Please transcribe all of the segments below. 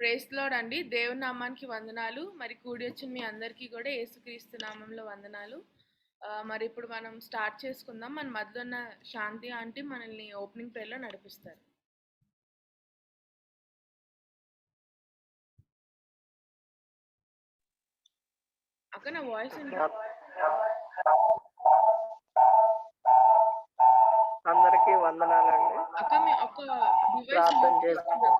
Praise lord అండి. దేవుని నామానికి వందనాలు. మరి కూడి వచ్చిన మీ అందరికీ కూడా యేసుక్రీస్తు నామంలో వందనాలు. మరి ఇప్పుడు మనం స్టార్ట్ చేసుకుందాం. మన మధ్యలో ఉన్న శాంతి ఆంటీ మనల్ని ఓపెనింగ్ ప్రేయర్లో నడిపిస్తారు. అక్క నా వాయిస్ అందరికీ వందనాలండి. అక్క మీ ఒక ప్రార్థన చేసుకుందాం.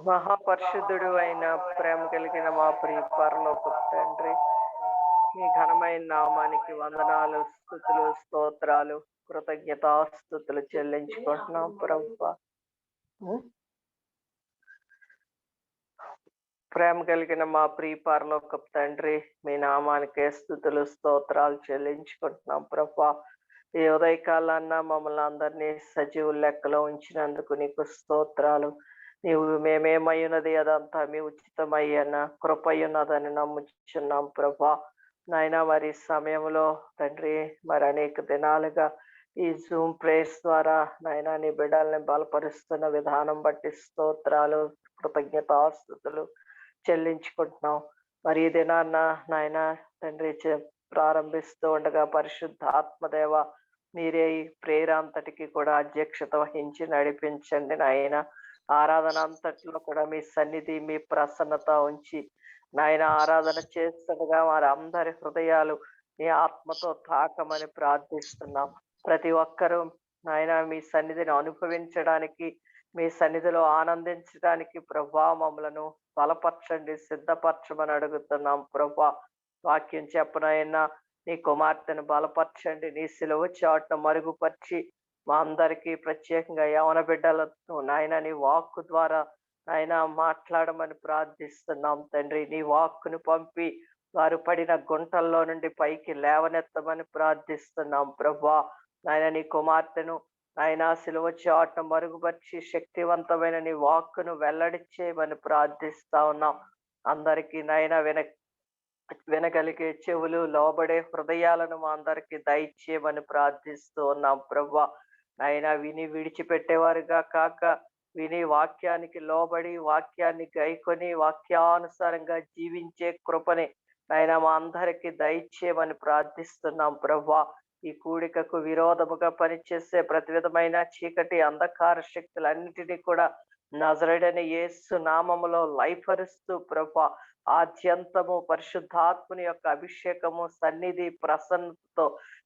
మహాపరిశుద్ధుడు అయిన ప్రేమ కలిగిన మా ప్రియ పరలోకపు తండ్రి, మీ ఘనమైన నామానికి వందనాలు, స్తుతులు, స్తోత్రాలు, కృతజ్ఞతాస్తుతులు చెల్లించుకుంటున్నాం ప్రభువా. ప్రేమ కలిగిన మా ప్రియ పరలోకపు తండ్రి, మీ నామానికే స్తుతులు, స్తోత్రాలు చెల్లించుకుంటున్నాం ప్రభువా. ఈ ఉదయకాలాన్న మమ్మల్ని అందరినీ సజీవుల లెక్కలో ఉంచినందుకు నీకు స్తోత్రాలు. నీవు మేమేమయ్యున్నది అదంతా మీ ఉచితమయ్యన్న కృపయ్యున్నదని నమ్ముచున్నాం ప్రభా. నాయన మరి సమయంలో తండ్రి మరి అనేక దినాలుగా ఈ జూమ్ ప్రేయర్స్ ద్వారా నాయన నీ బిడ్డల్ని బలపరుస్తున్న విధానం బట్టి స్తోత్రాలు, కృతజ్ఞతాస్తుతులు చెల్లించుకుంటున్నాం. మరి ఈ దినాన్న నాయన తండ్రి ప్రారంభిస్తూ ఉండగా పరిశుద్ధ ఆత్మదేవ మీరే ఈ ప్రేయర్ అంతటికి కూడా అధ్యక్షత వహించి నడిపించండి నాయన. ఆరాధన అంతట్లో కూడా మీ సన్నిధి, మీ ప్రసన్నత ఉంచి నాయన ఆరాధన చేస్తుండగా వారి అందరి హృదయాలు మీ ఆత్మతో తాకమని ప్రార్థిస్తున్నాం. ప్రతి ఒక్కరూ నాయన మీ సన్నిధిని అనుభవించడానికి, మీ సన్నిధిలో ఆనందించడానికి ప్రభా మమ్మలను బలపరచండి, సిద్ధపరచమని అడుగుతున్నాం ప్రభా. వాక్యం చెప్పనైనా నీ కుమార్తెను బలపరచండి, నీ సిలువ చాటును మరుగుపరిచి మా అందరికీ ప్రత్యేకంగా యవన బిడ్డలను నాయన నీ వాక్కు ద్వారా నాయన మాట్లాడమని ప్రార్థిస్తున్నాం తండ్రి. నీ వాక్కును పంపి వారు పడిన గుంటల్లో నుండి పైకి లేవనెత్తమని ప్రార్థిస్తున్నాం ప్రభా. నాయన నీ కుమార్తెను నాయన సిలువ చాటును మరుగుపరిచి శక్తివంతమైన నీ వాక్కును వెల్లడి చేయమని ప్రార్థిస్తా ఉన్నాం. అందరికీ నాయన వినగలిగే చెవులు, లోబడే హృదయాలను మా అందరికి దయచేయమని ప్రార్థిస్తూ ఉన్నాం ప్రభా. నాయన విని విడిచిపెట్టేవారుగా కాక విని వాక్యానికి లోబడి వాక్యాన్ని గైకొని వాక్యానుసారంగా జీవించే కృపని నాయన మా అందరికి దయచేయమని ప్రార్థిస్తున్నాం ప్రభా. ఈ కూడికకు విరోధముగా పనిచేసే ప్రతి విధమైన చీకటి అంధకార శక్తులన్నిటినీ కూడా నజరేయుడైన యేసు నామములో లయపరుస్తూ ప్రభా ఆద్యంతము పరిశుద్ధాత్మని యొక్క అభిషేకము, సన్నిధి, ప్రసన్నతతో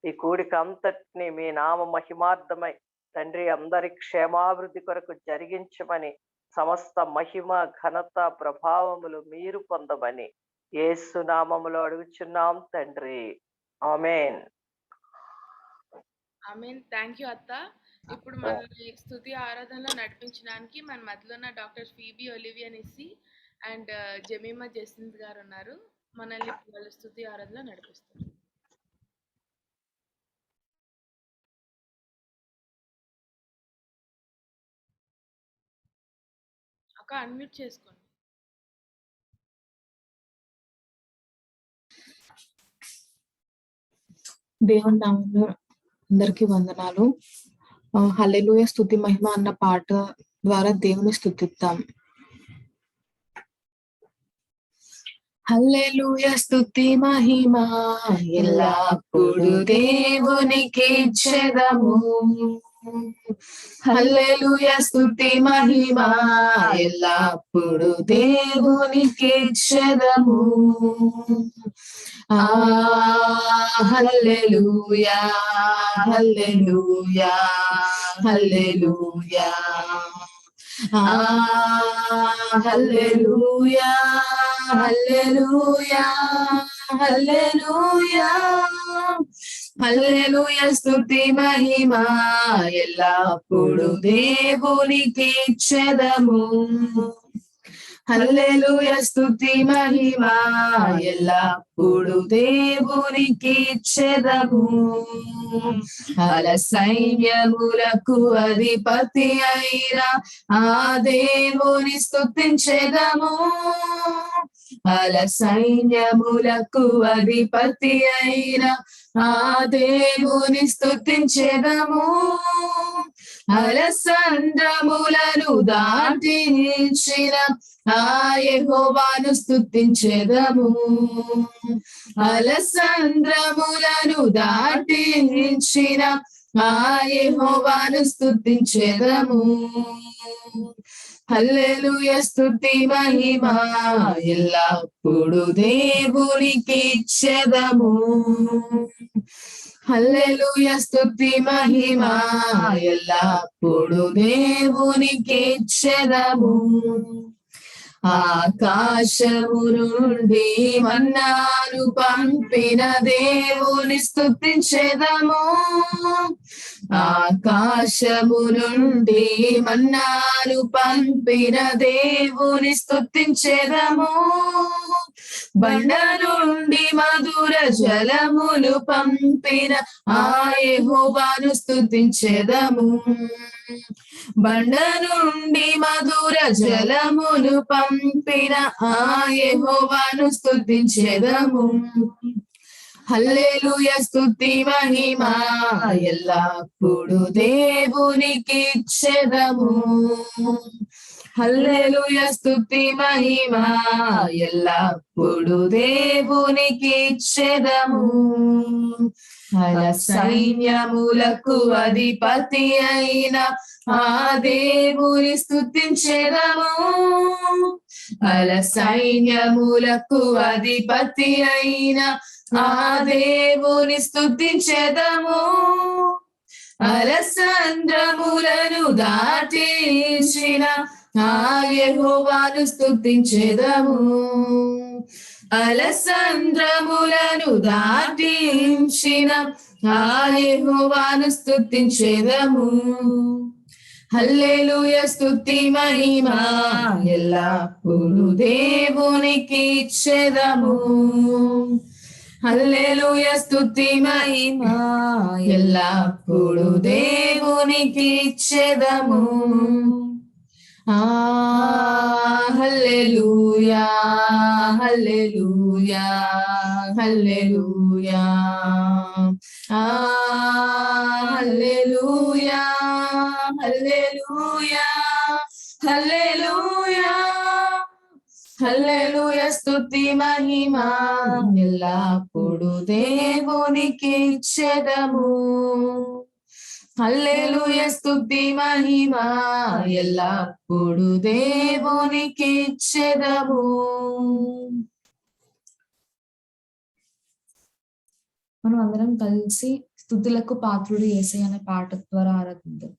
ఈ కూడిక అంతటిని మీ నామ మహిమార్థమై తండ్రి అందరి క్షేమాభివృద్ధి కొరకు జరిగించమని, సమస్త మహిమ, ఘనత, ప్రభావములు మీరు పొందమని యేసు నామములో అడుగుచున్నాం తండ్రి. ఆమేన్. ఆమేన్. థ్యాంక్ యూ అత్త. ఇప్పుడు మనల్ని స్తుతి ఆరాధనలో నడిపించడానికి మన మధ్యలో ఉన్న doctor Phoebe Olivia Nissi and Jemima Jacinth గారు ఉన్నారు. మనల్ని వాళ్ళ స్తుతి ఆరాధనలో నడిపిస్తారు. అక్క అన్మ్యూట్ చేసుకోండి. దేవుని నామంలో అందరికీ వందనాలు. హల్లెలూయా స్తుతి మహిమ అన్న పాట ద్వారా దేవుని స్తుతిద్దాం. హల్లెలూయా స్తుతి మహిమ ఎల్లప్పుడు దేవునికి ఇచ్చెదము. హల్లెలూయా స్తుతి మహిమ ఎల్లప్పుడు దేవునికి ఇచ్చెదము. హల్లెలూయా హల్లెలూయా హల్లెలూయా హల్లెలూయా హల్లెలూయా హల్లెలూయా హల్లెలూయా స్తుతి మహిమ ఎల్లప్పుడు దేవునికి ఇచ్చెదము. హల్లెలూయా స్తుతి మహిమ ఎల్లప్పుడు దేవునికి ఇచ్చెదము. అల సైన్యములకు అధిపతి అయిన ఆ దేవుని స్తుతించెదము. అల సైన్యములకు అధిపతి అయిన ఆ దేవుని స్తుతించెదము, అలసంద్రములను దాటించిన ఆ యెహోవాను స్తుతించెదము, అలసంద్రములను దాటించిన ఆ యెహోవాను స్తుతించెదము. హల్లెలూయా స్తుతి మహిమ ఎల్లప్పుడు దేవునికి ఇచ్చెదము, హల్లెలూయా స్తుతి మహిమ ఎల్లప్పుడు దేవునికి ఇచ్చెదము. ఆకాశము నుండి మన్నాను పంపిన దేవుని స్తుతించెదము, ఆకాశము నుండి మన్నాను పంపిన దేవుని స్తుతించెదము, బండ నుండి మధుర జలములు పంపిన ఆ యెహోవాను స్తుతించెదము, బండ నుండి మధుర జలములు పంపిన ఆ యెహోవాను స్తుతించెదము. హల్లెలూయా స్తుతి మహిమ ఎల్లప్పుడు దేవునికి ఇచ్చెదము, హల్లెలూయా స్తుతి మహిమ ఎల్లప్పుడు దేవునికి ఇచ్చెదము. అలా సైన్యములకు అధిపతి అయిన ఆ దేవుని స్తుతించెదము, అలా సైన్యములకు అధిపతి అయిన ఆ దేవుని స్తుతించెదము, అలసంద్రములను దాటించిన ఆ యెహోవాను స్తుతించెదము, అలసంద్రములను దాటించిన ఆ యెహోవాను స్తుతించెదము. హల్లెలూయా స్తుతి మహిమ ఎల్లప్పుడు దేవునికి ఇచ్చెదము, హల్లెలూయా స్తుతి మహిమ ఎల్లప్పుడు దేవునికి ఇచ్చెదము. హల్లెలూయా హల్లెలూయా హల్లెలూయా, హల్లెలూయా హల్లెలూయా హల్లెలూయా, హల్లెలూయా స్తుతి మహిమ ఎల్లప్పుడు దేవునికి ఇచ్చెదము, హల్లెలూయా స్తుతి మహిమ ఎల్లప్పుడు దేవునికి ఇచ్చెదము. మనం అందరం కలిసి స్తుతులకు పాత్రుడు యేసయ్య అనే పాట ద్వారా ఆరాధిద్దాం.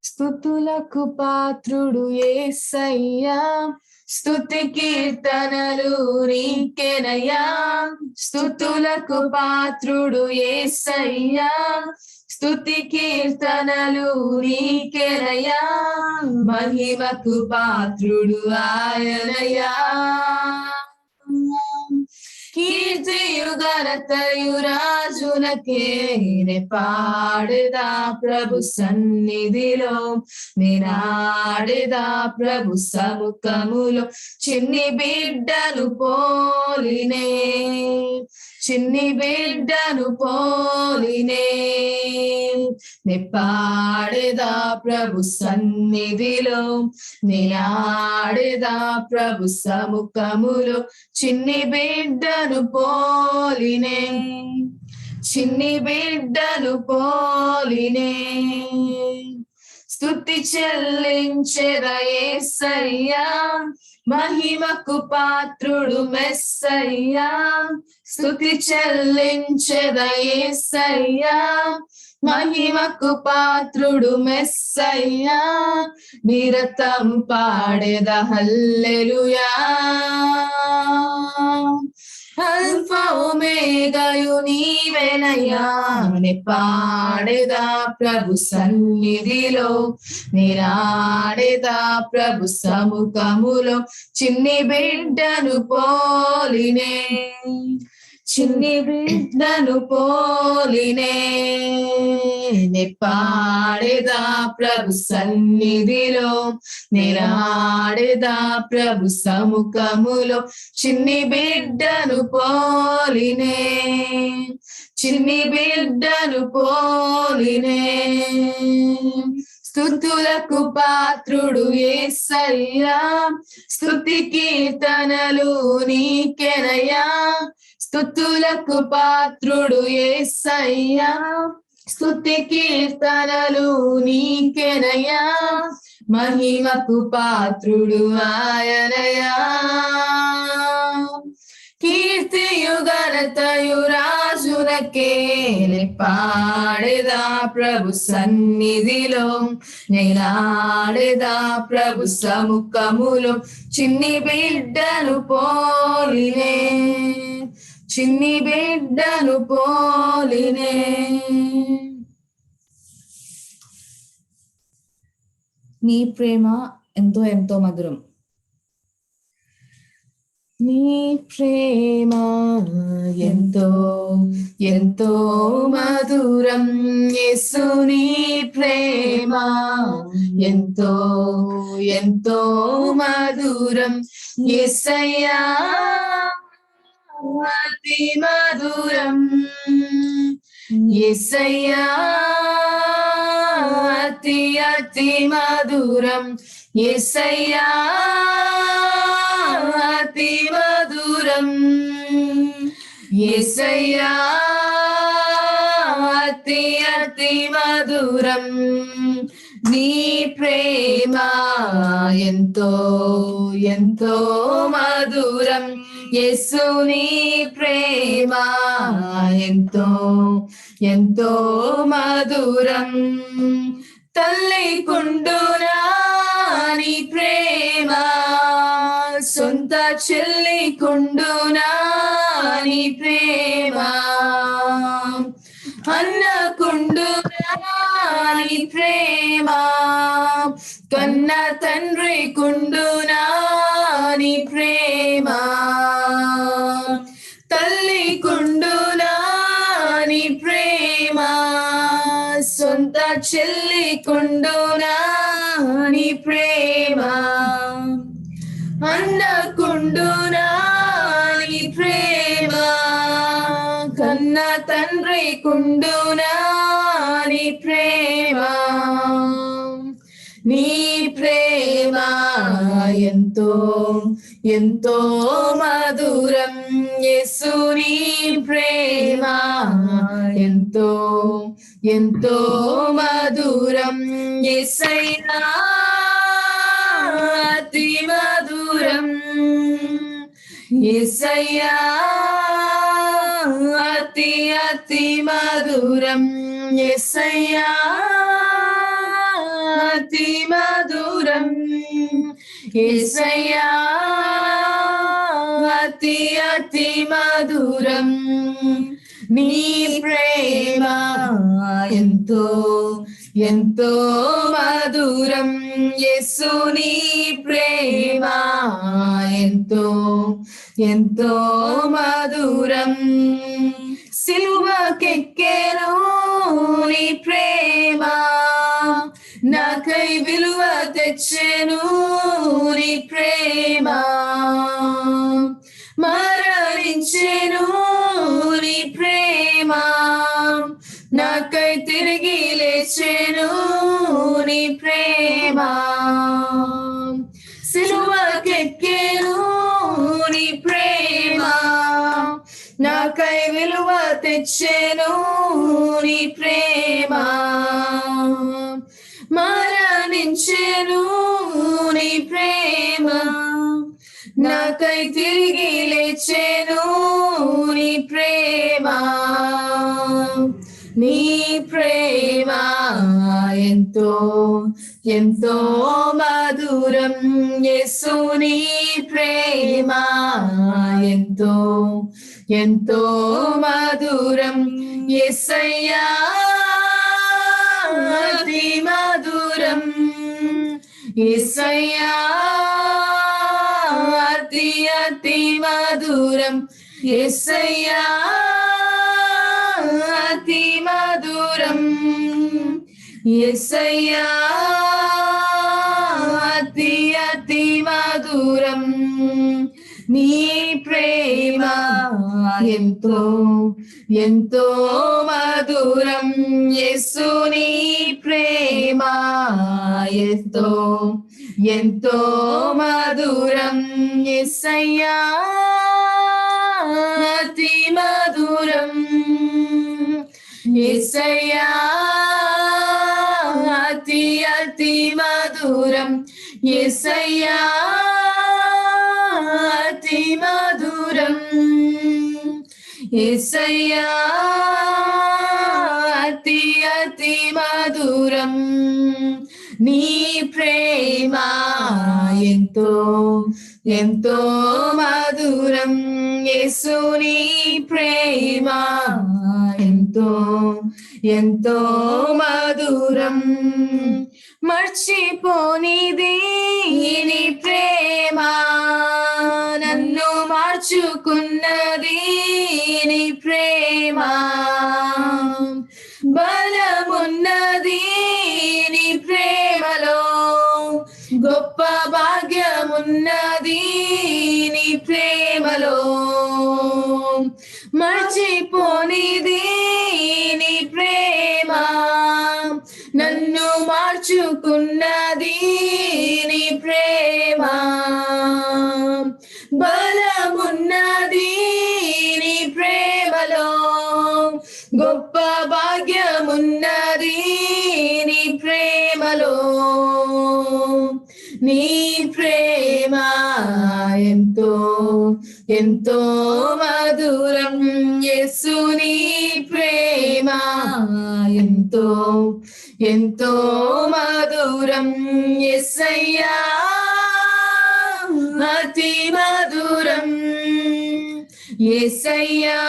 స్తుతులకు పాత్రుడు యేసయ్యా, స్తుతి కీర్తనలు నీకేనయ్యా, స్తుతులకు పాత్రుడు యేసయ్యా, స్తుతి కీర్తనలు నీకేనయ్యా, మహిమకు పాత్రుడు ఆయనయ్యా, కీర్తియు ఘనతయు రాజునకే నే పాడేదా ప్రభు సన్నిధిలో, నేనాడేదా ప్రభు సముఖములో, చిన్ని బిడ్డను పోలినే, చిన్ని బిడ్డను పోలినే, నే పాడేదా ప్రభు సన్నిధిలో, నేనాడేదా ప్రభు సముఖములో, చిన్ని బిడ్డను పోలినే, చిన్ని బిడ్డను పోలినే, స్తుతి చెల్లించెదా యేసయ్యా, మహిమకు పాత్రుడు మెస్సయ్యా, స్తుతి చెల్లించెదా యేసయ్యా, మహిమకు పాత్రుడు మెస్సయ్యా, నిరతం పాడేద హల్లెలూయా, అల్ఫా ఒమేగాయు నీవేనయ్యా, నే పాడేదా ప్రభు సన్నిధిలో, నేనాడేదా ప్రభు సముఖములో, చిన్ని బిడ్డను పోలినే, చిన్ని బిడ్డను పోలినే పాడేదా ప్రభు సన్నిధిలో, నేనాడేదా ప్రభు సముఖములో. చిన్ని బిడ్డను పోలినే, చిన్ని బిడ్డను పోలినే. స్తుతులకు పాత్రుడు యేసయ్యా, స్తుతి కీర్తనలు నీకెనయ్యా. స్తుతులకు పాత్రుడు యేసయ్యా, స్తుతి కీర్తనలు నీకెనయ్యా. మహిమకు పాత్రుడు ఆయనయా. కీర్తియు ఘనతయు రాజునకే, పాడేదా ప్రభు సన్నిధిలో, నేనాడేదా ప్రభు సముఖములో. చిన్ని బిడ్డను పోలినే, చిన్ని బిడ్డను పోలినే. నీ ప్రేమ ఎంతో ఎంతో మధురం. నీ ప్రేమ ఎంతో ఎంతో మధురం. యేసు నీ ప్రేమ ఎంతో ఎంతో మధురం. యేసయ్యా అతి మధురం. యేసయ్యా అతి అతి మధురం. యేసయ్యా అతి మధురం. యేసయ్యా అతి అతి మధురం. నీ ప్రేమ ఎంతో ఎంతో మధురం. యేసు నీ ప్రేమ ఎంతో ఎంతో మధురం. తల్లి కుండునా నీ ప్రేమ, సొంత చెల్లి కుండునా నీ ప్రేమ. అన్న కుండునా నీ ప్రేమ, కన్న తండ్రి కుండునా నీ ప్రేమ. తల్లి కుండునా నీ ప్రేమ, సొంత చెల్లి కుండునా నీ ప్రేమ. అన్న కుండునా నీ ప్రేమ, కన్న తండ్రి కుండునా నీ ప్రేమ. నీ ప్రేమ ఎంతో ఎంతో మధురం. యేసు నీ ప్రేమ ఎంతో ఎంతో మధురం. యేసయ్యా అతి మధురం. యేసయ్యా అతి అతి మధురం. యేసయ్యా అతి మధురం. యేసయ్యా అతి అతి మధురం. నీ ప్రేమ ఎంతో ఎంతో మధురం. యేసు నీ ప్రేమ ఎంతో ఎంతో మధురం. సిలువకెక్కెను నీ ప్రేమ, నాకై విలువ తెచ్చెను నీ ప్రేమ. మరణించెను నీ ప్రేమ, నాకై తిరిగి లేచెను నీ ప్రేమ. సిలువకెక్కెను నీ ప్రేమ, నాకై విలువ తెచ్చెను నీ ప్రేమ. మరణించెను నీ ప్రేమ, నాకై తిరిగి లేచెను నీ ప్రేమ. నీ ప్రేమ ఎంతో ఎంతో మధురం. యేసు నీ ప్రేమ ఎంతో ఎంతో మధురం. యేసయ్యా అతి మధురం. యేసయ్యా అతి అతి మధురం. యేసయ్యా అతి మధురం యేసయ్యా అతి అతి మధురం నీ ప్రేమ ఎంతో ఎంతో మధురం యేసు నీ ప్రేమ ఎంతో ఎంతో మధురం యేసయ్యా అతి మధురం యేసయ్యా అతి అతి మధురం యేసయ్యా అతి మధురం యేసయ్యా అతి అతి మధురం నీ ప్రేమ ఎంతో ఎంతో మధురం యేసు నీ ప్రేమ ఎంతో ఎంతో మధురం మర్చిపోనిది నీ ప్రేమ నన్ను మార్చుకున్నది నీ ప్రేమ బలమున్నది నీ ప్రేమలో గొప్ప భాగ్యమున్నది నీ ప్రేమలో మర్చిపోనిది నీ ప్రేమ నన్ను మార్చుకున్నది నీ ప్రేమ బలమున్నది నీ ప్రేమలో గొప్ప భాగ్యమున్నది నీ ప్రేమలో నీ ప్రేమ ఎంతో ఎంతో మధురం యేసు నీ ప్రేమ ఎంతో ఎంతో మధురం యేసయ్యా అతి మధురం యేసయ్యా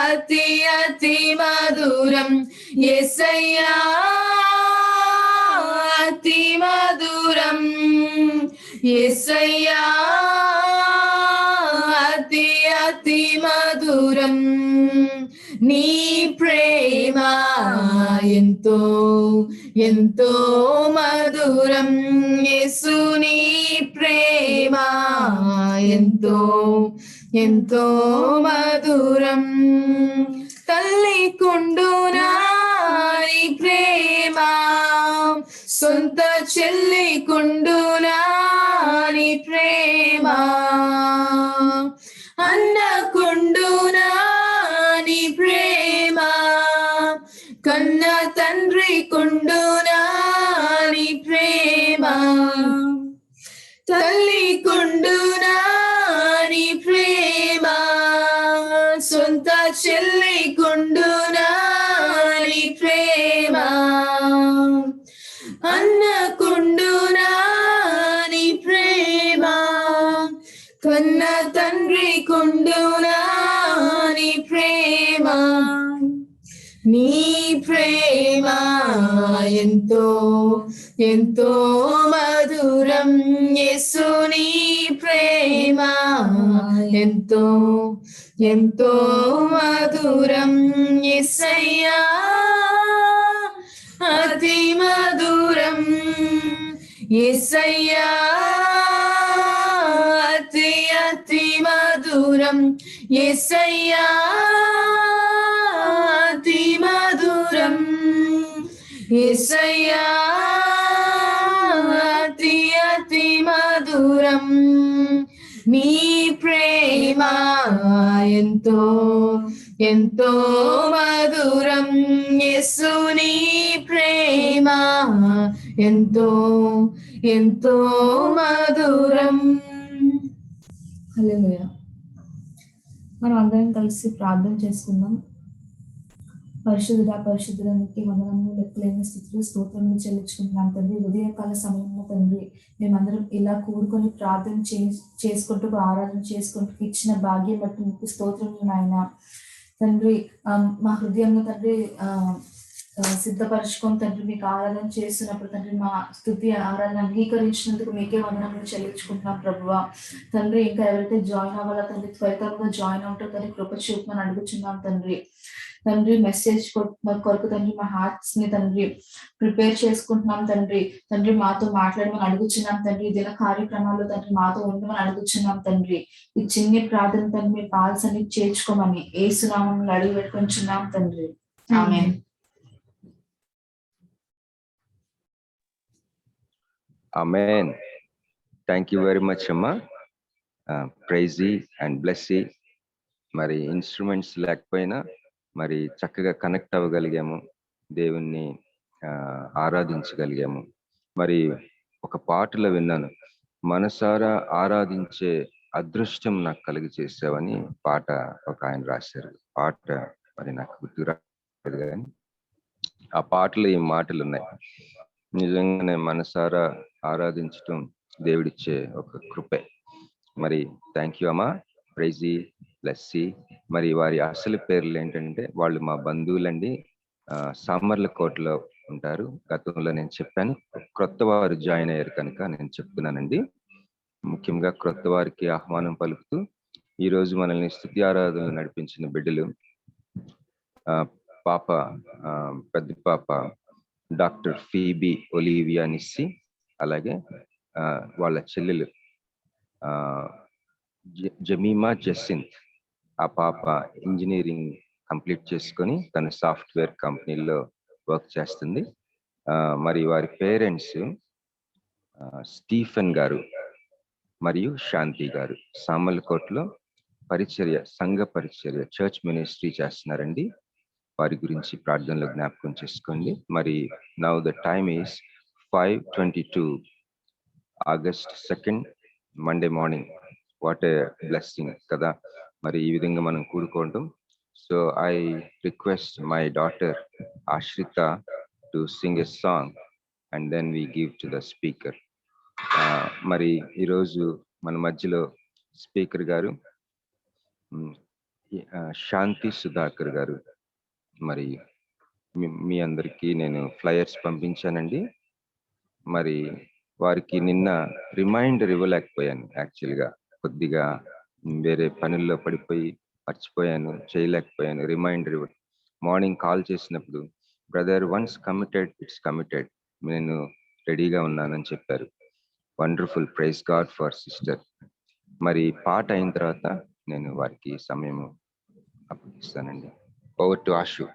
అతి అతి మధురం యేసయ్యా అతి మధురం యేసయ్యా అతి అతి మధురం నీ ప్రేమ ఎంతో ఎంతో మధురం యేసు నీ ప్రేమ ఎంతో ఎంతో మధురం తల్లి కుండునా నీ ప్రేమ సొంత చెల్లి కుండునా నీ ప్రేమ అన్న కుండునా నీ ప్రేమ కన్న తండ్రి కుండునా నీ ప్రేమ తల్లి కుండునా నీ ప్రేమ సొంత చెల్లి కుండునా నీ ప్రేమ అన్న కుండునా నీ ప్రేమ కన్న తండ్రి కుండునా నీ ప్రేమ నీ ప్రేమ ఎంతో ఎంతో మధురం యేసు నీ ప్రేమ ఎంతో ఎంతో మధురం యేసయ్యా అతి మధురం యేసయ్యా అతి అతి మధురం యేసయ్యా అతి మధురం యేసయ్యా అతి అతి మధురం నీ ప్రేమ ఎంతో ఎంతో మధురం యేసు నీ ప్రేమ ఎంతో ఎంతో మధురం. హల్లెలూయా. మనం అందరం కలిసి ప్రార్థన చేసుకుందాం. పరిశుద్ధుడానికి వందనములు, లెక్కలేని స్థితిలో స్తోత్రములు చెల్లించుకుంటున్నాం తండ్రి. ఉదయకాల సమయంలో తండ్రి మేమందరం ఇలా కూడుకొని ప్రార్థన చేసుకుంటూ ఆరాధన చేసుకుంటూ ఇచ్చిన భాగ్యం బట్టి మీకు స్తోత్రములు నాయన తండ్రి. మా హృదయంలో తండ్రి సిద్ధపరచుకొని తండ్రి మీకు ఆరాధన చేస్తున్నప్పుడు తండ్రి మా స్తుతి ఆరాధన అంగీకరించినందుకు మీకే వందనములు చెల్లించుకుంటున్నాం ప్రభువా. తండ్రి ఇంకా ఎవరైతే జాయిన్ అవ్వాలో తండ్రి త్వరితంగా జాయిన్ అవుతారో తండ్రి కృప చూపమని అడుగుచున్నాం తండ్రి. తండ్రి మెసేజ్ కొరకు తండ్రి మా హార్ట్స్ ని తండ్రి ప్రిపేర్ చేసుకుంటున్నాం తండ్రి. తండ్రి మాతో మాట్లాడమని అడుగుచున్నాం తండ్రి. దిన కార్యక్రమాల్లో తండ్రి మాతో ఉండమని అడుగుచున్నాం తండ్రి. ఈ చిన్ని ప్రార్థన తండ్రి మీ పాల్స్ అన్ని చేర్చుకోమని ఏసునామములో అడిగి పెట్టుకుంటున్నాం తండ్రి. ఆమేన్. Amen. Thank you very much, Amma. Praise and bless. మరి ఇన్స్ట్రుమెంట్స్ లేకపోయినా మరి చక్కగా కనెక్ట్ అవ్వగలిగాము, దేవుణ్ణి ఆరాధించగలిగాము. మరి ఒక పాటలో విన్నాను, మనసారా ఆరాధించే అదృష్టం నాకు కలిగి చేసావని పాట ఒక ఆయన రాశారు. పాట మరి నాకు గుర్తు రాలేదు కానీ ఆ పాటలో ఈ మాటలు ఉన్నాయి. నిజంగానే మనసారా ఆరాధించటం దేవుడిచ్చే ఒక కృపే. మరి థ్యాంక్ యూ అమ్మా. ప్రైజీ, బ్లెస్సీ. మరి వారి అసలు పేర్లు ఏంటంటే, వాళ్ళు మా బంధువులండి, సామర్లకోటలో ఉంటారు. గతంలో నేను చెప్పాను, క్రొత్త వారు జాయిన్ అయ్యారు కనుక నేను చెప్తున్నానండి. ముఖ్యంగా క్రొత్త వారికి ఆహ్వానం పలుకుతూ ఈరోజు మనల్ని స్తుతి ఆరాధనలు నడిపించిన బిడ్డలు, పాప పెద్ద పాప డాక్టర్ ఫీబీ ఒలివియా నిస్సి, అలాగే వాళ్ళ చెల్లెలు జమీమా జెసింత్. ఆ పాప ఇంజనీరింగ్ కంప్లీట్ చేసుకొని తన సాఫ్ట్వేర్ కంపెనీలో వర్క్ చేస్తుంది. మరి వారి పేరెంట్స్ స్టీఫెన్ గారు మరియు శాంతి గారు సామర్లకోటలో పరిచర్య, సంఘ పరిచర్య, చర్చ్ మినిస్ట్రీ చేస్తున్నారండి. వారి గురించి ప్రార్థనలో జ్ఞాపకం చేసుకోండి. మరి now the time is 5:22 August 2nd, Monday morning. What a blessing కదా మరి ఈ విధంగా మనం కూడుకోవడం. So I request my daughter Ashritha to sing a song and then we give to the speaker. మరి ఈరోజు మన మధ్యలో స్పీకర్ గారు శాంతి సుధాకర్ గారు. మరి మీ అందరికీ నేను ఫ్లయర్స్ పంపించానండి. మరి వారికి నిన్న రిమైండర్ ఇవ్వలేకపోయాను. యాక్చువల్గా కొద్దిగా వేరే పనుల్లో పడిపోయి మర్చిపోయాను, చేయలేకపోయాను. రిమైండర్ మార్నింగ్ కాల్ చేసినప్పుడు, brother once committed it's committed, నేను రెడీగా ఉన్నానని చెప్పారు. Wonderful, praise God for sister. మరి పాట అయిన తర్వాత నేను వారికి సమయం అప్పగిస్తానండి. Over to Ashu.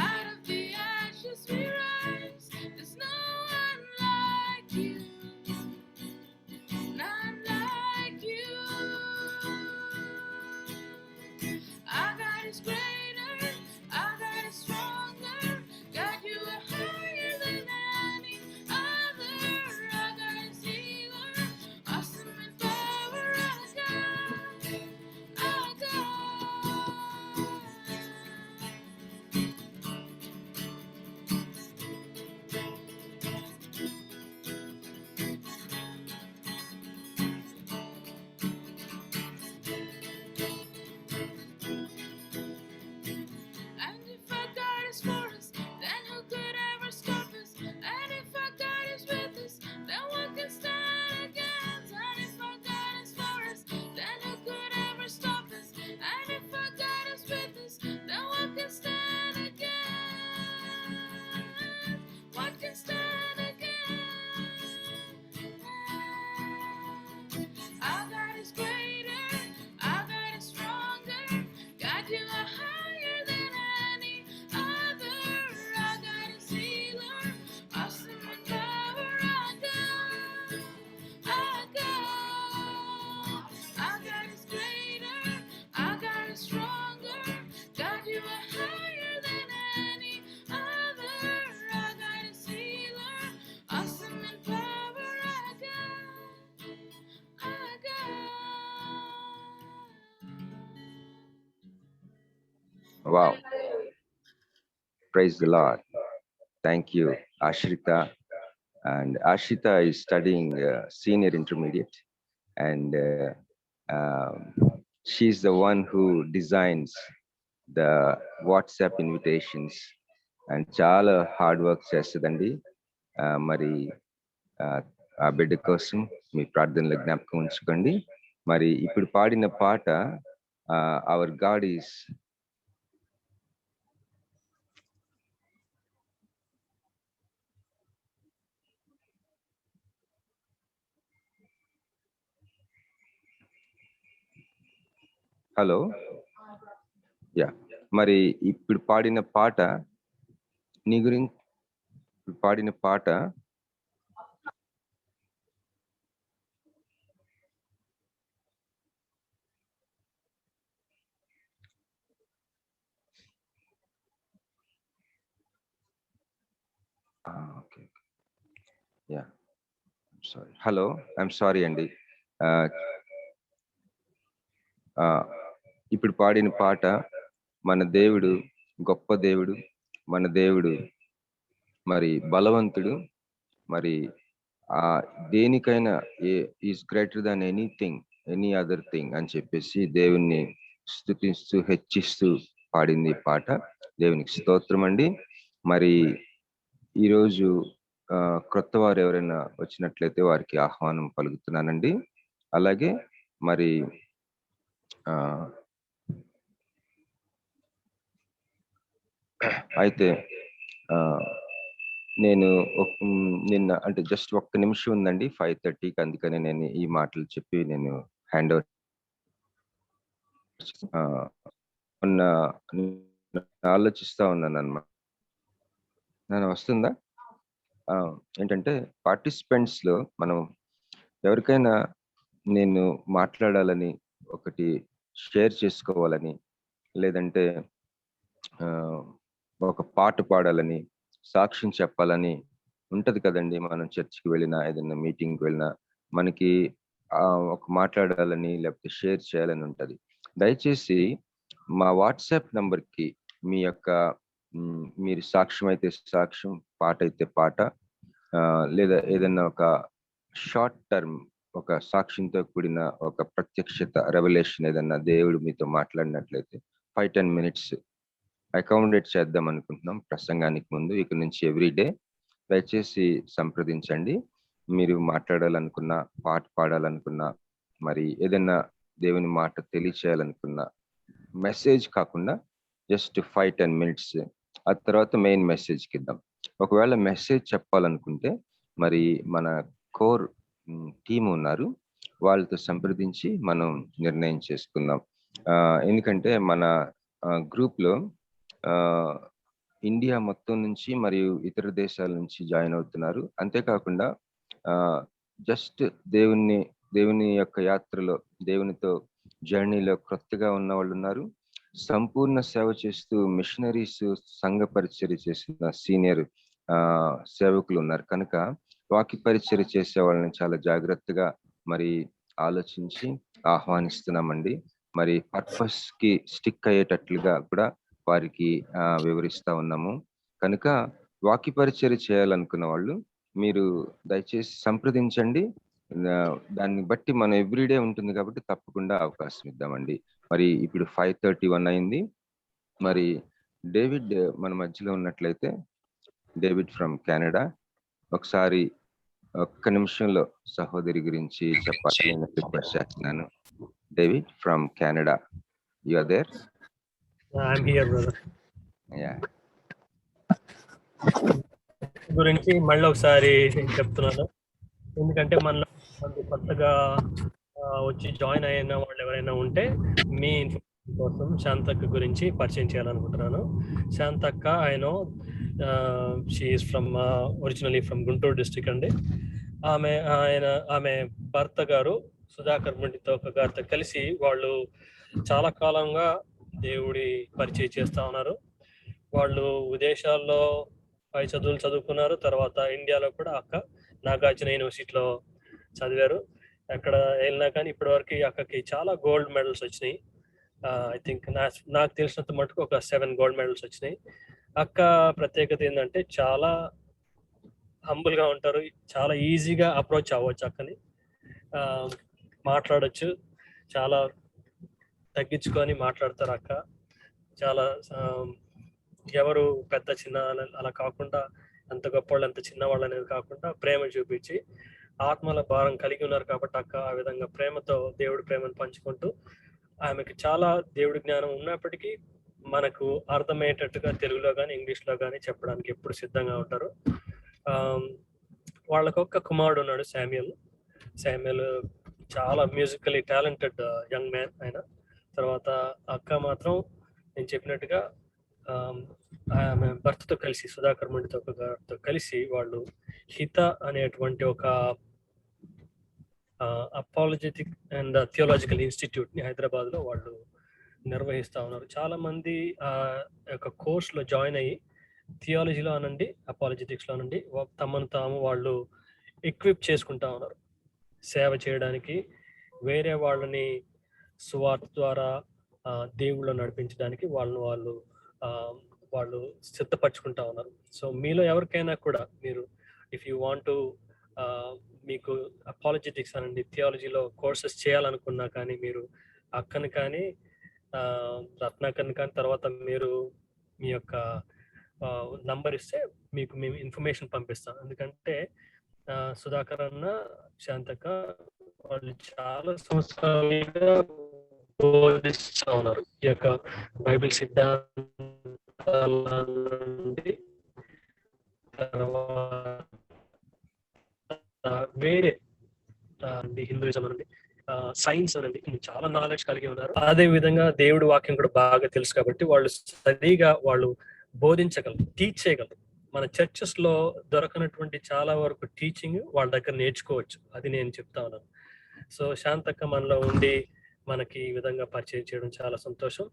Out of the is greater, our God is stronger. God, you are higher than any other. Our God is healer, awesome in power. Our God. And if our God is for us, then who could ever stop us? And if our God is with us, then what can stand against? And if our God is for us, then who could ever stop us? And if our God is with us, then what can stand against? What can stand against? Our God is greater, our God is stronger. God, you are higher than any other. Our God is healer, awesome in power. Our God is greater, our God is stronger. God, you are higher than any other. Our God is healer, awesome in power. Our God. Wow. Praise the Lord. Thank you, Ashrita. And Ashrita is studying senior intermediate, and she's the one who designs the WhatsApp invitations, and చాలా hard work చేస్తుందండి. మరి ఆ బిడ్డ కోసం మీ ప్రార్థనలో జ్ఞాపకం ఉంచుకోండి. మరి ఇప్పుడు పాడిన పాట hour God is hello yeah. మరి ఇప్పుడు పాడిన పాట నీ గురించి పాడిన పాట okay yeah sorry. Hello, I'm sorry అండి. ఇప్పుడు పాడిన పాట మన దేవుడు గొప్ప దేవుడు, మన దేవుడు మరి బలవంతుడు, మరి దేనికైనా is greater than anything any other thing అని చెప్పేసి దేవుణ్ణి స్తుతిస్తూ హెచ్చిస్తూ పాడింది పాట. దేవునికి స్తోత్రం అండి. మరి ఈరోజు క్రొత్త వారు ఎవరైనా వచ్చినట్లయితే వారికి ఆహ్వానం పలుకుతున్నానండి. అలాగే మరి అయితే నేను నిన్న అంటే జస్ట్ ఒక్క నిమిషం ఉందండి 5:30కి, అందుకని నేను ఈ మాటలు చెప్పి నేను హ్యాండ్ ఓవర్ ఆలోచిస్తా ఉన్నాను అన్నమాట. నేను వస్తుందా? ఏంటంటే పార్టిసిపెంట్స్ లో మనం ఎవరికైనా నేను మాట్లాడాలని, ఒకటి షేర్ చేసుకోవాలని, లేదంటే ఒక పాట పాడాలని, సాక్ష్యం చెప్పాలని ఉంటది కదండి. మనం చర్చికి వెళ్ళినా, ఏదైనా మీటింగ్కి వెళ్ళినా మనకి ఒక మాట్లాడాలని లేకపోతే షేర్ చేయాలని ఉంటది. దయచేసి మా వాట్సాప్ నంబర్కి మీ యొక్క మీరు సాక్ష్యం అయితే సాక్ష్యం, పాట అయితే పాట, లేదా ఏదైనా ఒక షార్ట్ టర్మ్ ఒక సాక్ష్యంతో కూడిన ఒక ప్రత్యక్షత రెవల్యూషన్ ఏదన్నా దేవుడు మీతో మాట్లాడినట్లయితే 5-10 minutes అకామిడేట్ చేద్దాం అనుకుంటున్నాం ప్రసంగానికి ముందు. ఇక నుంచి ఎవ్రీడే దయచేసి సంప్రదించండి. మీరు మాట్లాడాలనుకున్నా, పాట పాడాలనుకున్నా, మరి ఏదైనా దేవుని మాట తెలియచేయాలనుకున్నా, మెసేజ్ కాకుండా జస్ట్ 5-10 minutes, ఆ తర్వాత మెయిన్ మెసేజ్కి ఇద్దాం. ఒకవేళ మెసేజ్ చెప్పాలనుకుంటే మరి మన కోర్ టీమ్ ఉన్నారు, వాళ్ళతో సంప్రదించి మనం నిర్ణయం చేసుకుందాం. ఎందుకంటే మన గ్రూప్ లో ఇండియా మొత్తం నుంచి మరియు ఇతర దేశాల నుంచి జాయిన్ అవుతున్నారు. అంతేకాకుండా జస్ట్ దేవుని యొక్క యాత్రలో, దేవునితో జర్నీలో క్రొత్తగా ఉన్న వాళ్ళు ఉన్నారు. సంపూర్ణ సేవ చేస్తూ మిషనరీస్ సంఘ పరిచర్య చేసిన సీనియర్ సేవకులు ఉన్నారు కనుక వాక్య పరిచర్య చేసే వాళ్ళని చాలా జాగ్రత్తగా మరి ఆలోచించి ఆహ్వానిస్తున్నామండి. మరి పర్పస్ కి స్టిక్ అయ్యేటట్లుగా కూడా వారికి వివరిస్తా ఉన్నాము. కనుక వాక్య పరిచర్య చేయాలనుకున్న వాళ్ళు మీరు దయచేసి సంప్రదించండి. దాన్ని బట్టి మనం ఎవ్రీడే ఉంటుంది కాబట్టి తప్పకుండా అవకాశం ఇద్దామండి. మరి ఇప్పుడు 5:31 అయింది. మరి డేవిడ్ మన మధ్యలో ఉన్నట్లయితే, డేవిడ్ ఫ్రమ్ కెనడా, ఒకసారి ఒక్క నిమిషంలో సహోదరి గురించి చెప్పాలని నేను రిక్వెస్ట్ చేస్తున్నాను. David from Canada, you are there? I'm here, brother. Yeah. గురించి మళ్ళీ ఒకసారి చెప్తున్నాను, ఎందుకంటే మనలో కొత్తగా వచ్చి జాయిన్ అయిన వాళ్ళు ఎవరైనా ఉంటే మీ ఇన్ఫర్మేషన్ కోసం శాంతక్క గురించి పరిచయం చేయాలనుకుంటున్నాను. శాంతక్క she is from originally from Guntur district అండి. ఆమె భర్త గారు సుధాకర్ ముండితోక గారితో కలిసి వాళ్ళు చాలా కాలంగా దేవుడి పరిచయం చేస్తా ఉన్నారు. వాళ్ళు విదేశాల్లో పై చదువులు చదువుకున్నారు. తర్వాత ఇండియాలో కూడా అక్క నాగార్జున యూనివర్సిటీలో చదివారు. ఎక్కడ వెళ్ళినా కానీ ఇప్పటి వరకు అక్కకి చాలా గోల్డ్ మెడల్స్ వచ్చినాయి. ఐ థింక్ నాకు తెలిసినంత మటుకు ఒక 7 గోల్డ్ మెడల్స్ వచ్చినాయి. అక్క ప్రత్యేకత ఏంటంటే చాలా హంబుల్ గా ఉంటారు, చాలా ఈజీగా అప్రోచ్ అవ్వచ్చు, అక్కని మాట్లాడచ్చు, చాలా తగ్గించుకొని మాట్లాడతారు అక్క. చాలా ఎవరు పెద్ద చిన్న అలా కాకుండా, ఎంత గొప్పవాళ్ళు ఎంత చిన్నవాళ్ళు అనేది కాకుండా ప్రేమ చూపించి ఆత్మల భారం కలిగి ఉన్నారు కాబట్టి అక్క ఆ విధంగా ప్రేమతో దేవుడి ప్రేమను పంచుకుంటూ ఆమెకి చాలా దేవుడి జ్ఞానం ఉన్నప్పటికీ మనకు అర్థమయ్యేటట్టుగా తెలుగులో కానీ ఇంగ్లీష్లో కానీ చెప్పడానికి ఎప్పుడు సిద్ధంగా ఉంటారు. వాళ్ళకొక్క కుమారుడు ఉన్నాడు, శామ్యుయల్ చాలా మ్యూజికలీ టాలెంటెడ్ యంగ్ మ్యాన్ ఆయన. తర్వాత అక్క మాత్రం నేను చెప్పినట్టుగా ఆమె భర్తతో కలిసి సుధాకర్ ముండితో గారితో కలిసి వాళ్ళు హిత అనేటువంటి ఒక అపాలజెటిక్ అండ్ థియోలాజికల్ ఇన్స్టిట్యూట్ ని హైదరాబాద్ లో వాళ్ళు నిర్వహిస్తా ఉన్నారు. చాలా మంది యొక్క కోర్స్ లో జాయిన్ అయ్యి థియాలజీలో అనండి, అపాలజెటిక్స్ లో అనండి తమను తాము వాళ్ళు ఎక్విప్ చేసుకుంటా ఉన్నారు సేవ చేయడానికి, వేరే వాళ్ళని సువార్త ద్వారా దేవుళ్ళు నడిపించడానికి వాళ్ళు సిద్ధపరచుకుంటా ఉన్నారు. సో మీలో ఎవరికైనా కూడా మీరు ఇఫ్ యూ వాంట్ టు మీకు అపాలజెటిక్స్ అనండి థియాలజీలో కోర్సెస్ చేయాలనుకున్నా కానీ మీరు అక్కని కానీ రత్నాకర్ని కానీ తర్వాత మీరు మీ యొక్క నంబర్ ఇస్తే మీకు మేము ఇన్ఫర్మేషన్ పంపిస్తాం. ఎందుకంటే సుధాకర్ అన్న శాంతక వాళ్ళు చాలా సంవత్సరాలుగా బోధిస్తూ ఉన్నారు ఈ యొక్క బైబిల్ సిద్ధాంతాల నుండి, తర్వాత వేరే హిందూయిజం అనండి, సైన్స్ అనండి, చాలా నాలెడ్జ్ కలిగి ఉన్నారు. అదే విధంగా దేవుడి వాక్యం కూడా బాగా తెలుసు కాబట్టి వాళ్ళు సరిగా వాళ్ళు బోధించగలరు, టీచ్ చేయగలరు. మన చర్చెస్ లో దొరకనటువంటి చాలా వరకు టీచింగ్ వాళ్ళ దగ్గర నేర్చుకోవచ్చు, అది నేను చెప్తా ఉన్నాను. సో శాంతక్క మనలో ఉండి మనకి ఈ విధంగా పరిచయం చేయడం చాలా సంతోషం.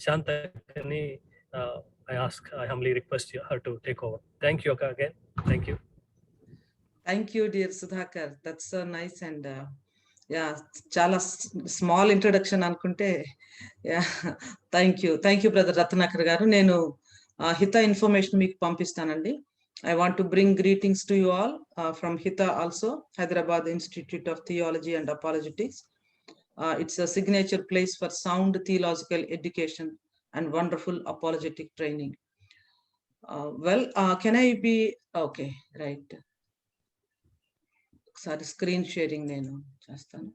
శాంతక్కని I humbly request her to take over. Thank you Akka again. Thank you. Thank you, dear Sudhakar. That's so nice and chala small introduction anukunte. Yeah, thank you brother Ratnakar garu. Nenu Hita information meeku pampistanandi. I want to bring greetings to you all from Hita also, Hyderabad Institute of Theology and Apologetics. It's a signature place for sound theological education and wonderful apologetic training. Can I be okay, right? Sorry, screen sharing nenu chestanu.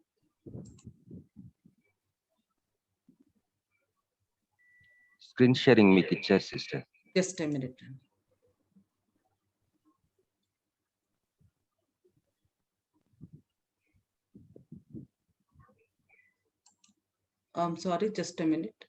Screen sharing meeku ichcharu sister. Just a minute. I'm sorry, just a minute.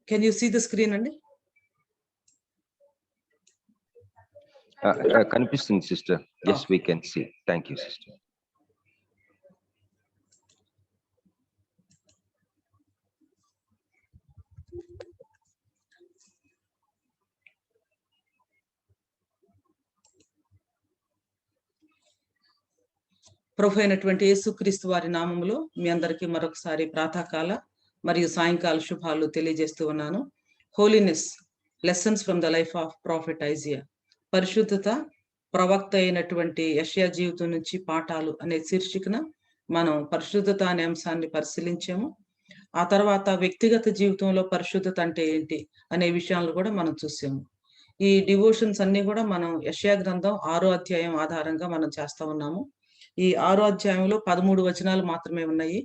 Can you see the screen అండి? కనిపిస్తుంది sister. Yes, we can see. Thank you sister. ప్రభు అయినటువంటి యేసుక్రీస్తు వారి నామములో మీ అందరికీ మరొకసారి ప్రాతకాల మరియు సాయంకాల శుభాలు తెలియజేస్తూ ఉన్నాను. Holiness lessons from the life of prophet Isaiah, పరిశుద్ధత ప్రవక్త అయినటువంటి యెషయా జీవితం నుంచి పాఠాలు అనే శీర్షికన మనం పరిశుద్ధత అనే అంశాన్ని పరిశీలించాము. ఆ తర్వాత వ్యక్తిగత జీవితంలో పరిశుద్ధత అంటే ఏంటి అనే విషయాలను కూడా మనం చూసాము. ఈ డివోషన్స్ అన్ని కూడా మనం యెషయా గ్రంథం 6వ అధ్యాయం ఆధారంగా మనం చేస్తా ఉన్నాము. ఈ 6వ అధ్యాయంలో 13 వచనాలు మాత్రమే ఉన్నాయి.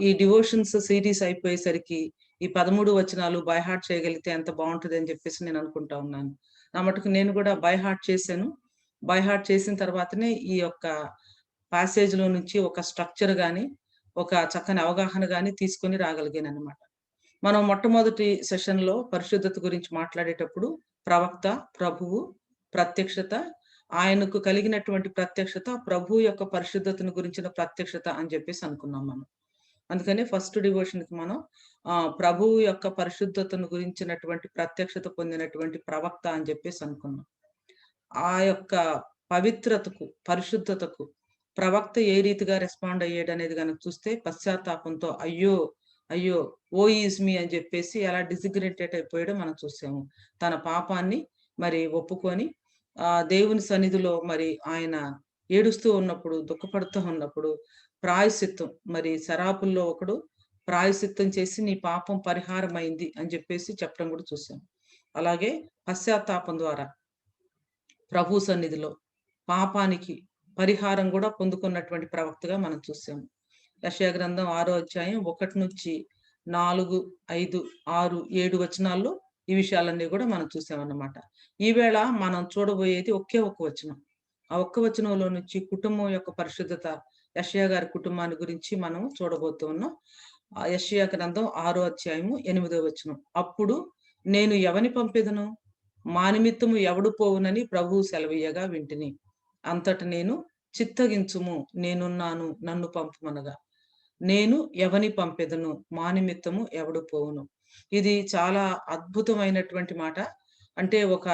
ఈ డివోషన్స్ సిరీస్ అయిపోయేసరికి ఈ 13 వచనాలు బై హార్ట్ చేయగలిగితే ఎంత బాగుంటుంది అని చెప్పేసి నేను అనుకుంటా ఉన్నాను. నా మటుకు నేను కూడా బై హార్ట్ చేశాను. బై హార్ట్ చేసిన తర్వాతనే ఈ యొక్క ప్యాసేజ్ లో నుంచి ఒక స్ట్రక్చర్ గాని, ఒక చక్కని అవగాహన గాని తీసుకొని రాగలిగాను అనమాట. మనం మొట్టమొదటి సెషన్ లో పరిశుద్ధత గురించి మాట్లాడేటప్పుడు ప్రవక్త, ప్రభువు, ప్రత్యక్షత, ఆయనకు కలిగినటువంటి ప్రత్యక్షత, ప్రభు యొక్క పరిశుద్ధతను గురించిన ప్రత్యక్షత అని చెప్పేసి అనుకున్నాం మనం. అందుకని ఫస్ట్ డివోషన్ కి మనం ప్రభువు యొక్క పరిశుద్ధతను గురించినటువంటి ప్రత్యక్షత పొందినటువంటి ప్రవక్త అని చెప్పేసి అనుకున్నాం. ఆ యొక్క పవిత్రతకు, పరిశుద్ధతకు ప్రవక్త ఏ రీతిగా రెస్పాండ్ అయ్యాడు అనేది కనుక చూస్తే పశ్చాత్తాపంతో అయ్యో అయ్యో ఓ ఈజ్ మీ అని చెప్పేసి ఎలా డిజిగ్రేటెడ్ అయిపోయాడో మనం చూసాము. తన పాపాన్ని మరి ఒప్పుకొని దేవుని సన్నిధిలో మరి ఆయన ఏడుస్తూ ఉన్నప్పుడు, దుఃఖపడుతూ ఉన్నప్పుడు ప్రాయశ్చిత్తం, మరి శరాపుల్లో ఒకడు ప్రాయశ్చిత్తం చేసి నీ పాపం పరిహారం అయింది అని చెప్పేసి చెప్పడం కూడా చూసాం. అలాగే పశ్చాత్తాపం ద్వారా ప్రభు సన్నిధిలో పాపానికి పరిహారం కూడా పొందుకున్నటువంటి ప్రవక్తగా మనం చూసాము. యెషయా గ్రంథం 6వ అధ్యాయం 1 నుంచి 4, 5, 6, 7 వచనాల్లో ఈ విషయాలన్నీ కూడా మనం చూసామన్నమాట. ఈవేళ మనం చూడబోయేది ఒకే ఒక వచనం. ఆ ఒక్క వచనంలో నుంచి కుటుంబం యొక్క పరిశుద్ధత, యెషయా గారి కుటుంబాన్ని గురించి మనం చూడబోతూ ఉన్నాం. యెషయా గ్రంథం 6వ అధ్యాయము 8వ వచనం. అప్పుడు నేను ఎవని పంపెదను, మా నిమిత్తము ఎవడు పోవునని ప్రభువు సెలవీయగా వింటిని. అంతట నేను చిత్తగించుము, నేనున్నాను, నన్ను పంపుమనగా. నేను ఎవని పంపెదను, మా నిమిత్తము ఎవడు పోవును. ఇది చాలా అద్భుతమైనటువంటి మాట. అంటే ఒక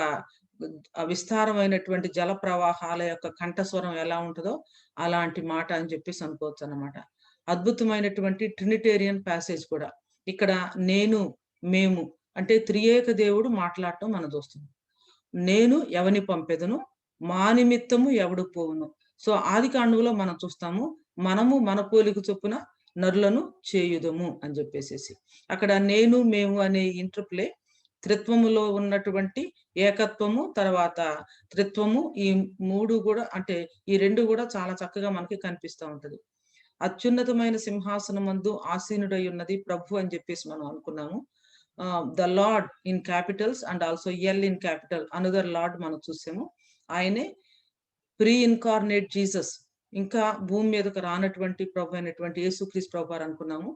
విస్తారమైనటువంటి జల ప్రవాహాల యొక్క కంఠస్వరం ఎలా ఉంటుందో అలాంటి మాట అని చెప్పేసి అనుకోవచ్చు అన్నమాట. అద్భుతమైనటువంటి ట్రినిటేరియన్ ప్యాసేజ్ కూడా. ఇక్కడ నేను, మేము అంటే త్రియేక దేవుడు మాట్లాడటం మనం చూస్తున్నాం. నేను ఎవని పంపెదను, మా నిమిత్తము ఎవడు పోవును. సో ఆదికాండంలో మనం చూస్తాము, మనము మన పోలిక చొప్పున నరులను చేయుదము అని చెప్పేసి. అక్కడ నేను, మేము అనే ఇంటర్ప్లే, త్రిత్వములో ఉన్నటువంటి ఏకత్వము, తర్వాత త్రిత్వము, ఈ 3 కూడా అంటే ఈ 2 కూడా చాలా చక్కగా మనకి కనిపిస్తూ ఉంటది. అత్యున్నతమైన సింహాసనమందు ఆసీనుడై ఉన్నది ప్రభు అని చెప్పేసి మనం అనుకున్నాము. The lord in Capitals and also L in capital, another lord మనం చూసాము. ఆయనే ప్రీ ఇన్కార్నేట్ జీసస్, ఇంకా భూమి మీదకు రానటువంటి ప్రభు అయినటువంటి యేసుక్రీస్తు ప్రభు అనుకున్నాము.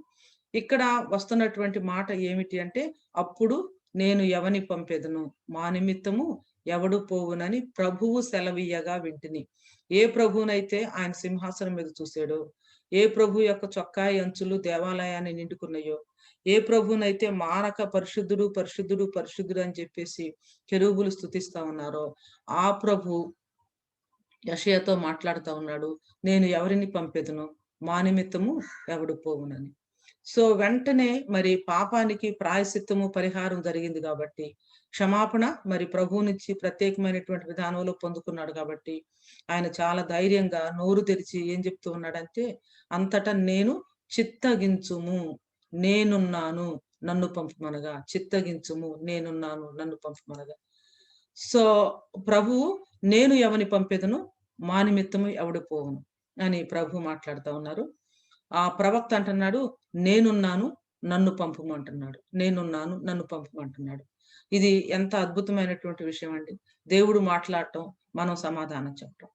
ఇక్కడ వస్తున్నటువంటి మాట ఏమిటి అంటే, అప్పుడు నేను ఎవని పంపెదను, మా నిమిత్తము ఎవడు పోవునని ప్రభువు సెలవీయగా వింటిని. ఏ ప్రభువునైతే ఆయన సింహాసనం మీద చూసాడో, ఏ ప్రభు యొక్క చొక్కాయి అంచులు దేవాలయాన్ని నిండుకున్నాయో, ఏ ప్రభువునైతే మానక పరిశుద్ధుడు పరిశుద్ధుడు పరిశుద్ధుడు అని చెప్పేసి కెరూబులు స్తుతిస్తా ఉన్నారో, ఆ ప్రభు యెషయాతో మాట్లాడుతూ ఉన్నాడు, నేను ఎవరిని పంపెదను, మా నిమిత్తము ఎవడు పోవునని. సో వెంటనే మరి పాపానికి ప్రాయశ్చిత్తము, పరిహారం జరిగింది కాబట్టి, క్షమాపణ మరి ప్రభువు నుంచి ప్రత్యేకమైనటువంటి విధానంలో పొందుకున్నాడు కాబట్టి ఆయన చాలా ధైర్యంగా నోరు తెరిచి ఏం చెప్తూ ఉన్నాడంటే, అంతటా నేను చిత్తగించుము, నేనున్నాను, నన్ను పంపమనగా. చిత్తగించుము, నేనున్నాను, నన్ను పంపమనగా. సో ప్రభువు నేను ఎవని పంపెదను, మా నిమిత్తము ఎవడు పోవును అని ప్రభు మాట్లాడుతూ ఉన్నారు. ఆ ప్రవక్త అంటున్నాడు, నేనున్నాను, నన్ను పంపము అంటున్నాడు. నేనున్నాను, నన్ను పంపము అంటున్నాడు. ఇది ఎంత అద్భుతమైనటువంటి విషయం అండి. దేవుడు మాట్లాడటం, మనం సమాధానం చెప్పటం.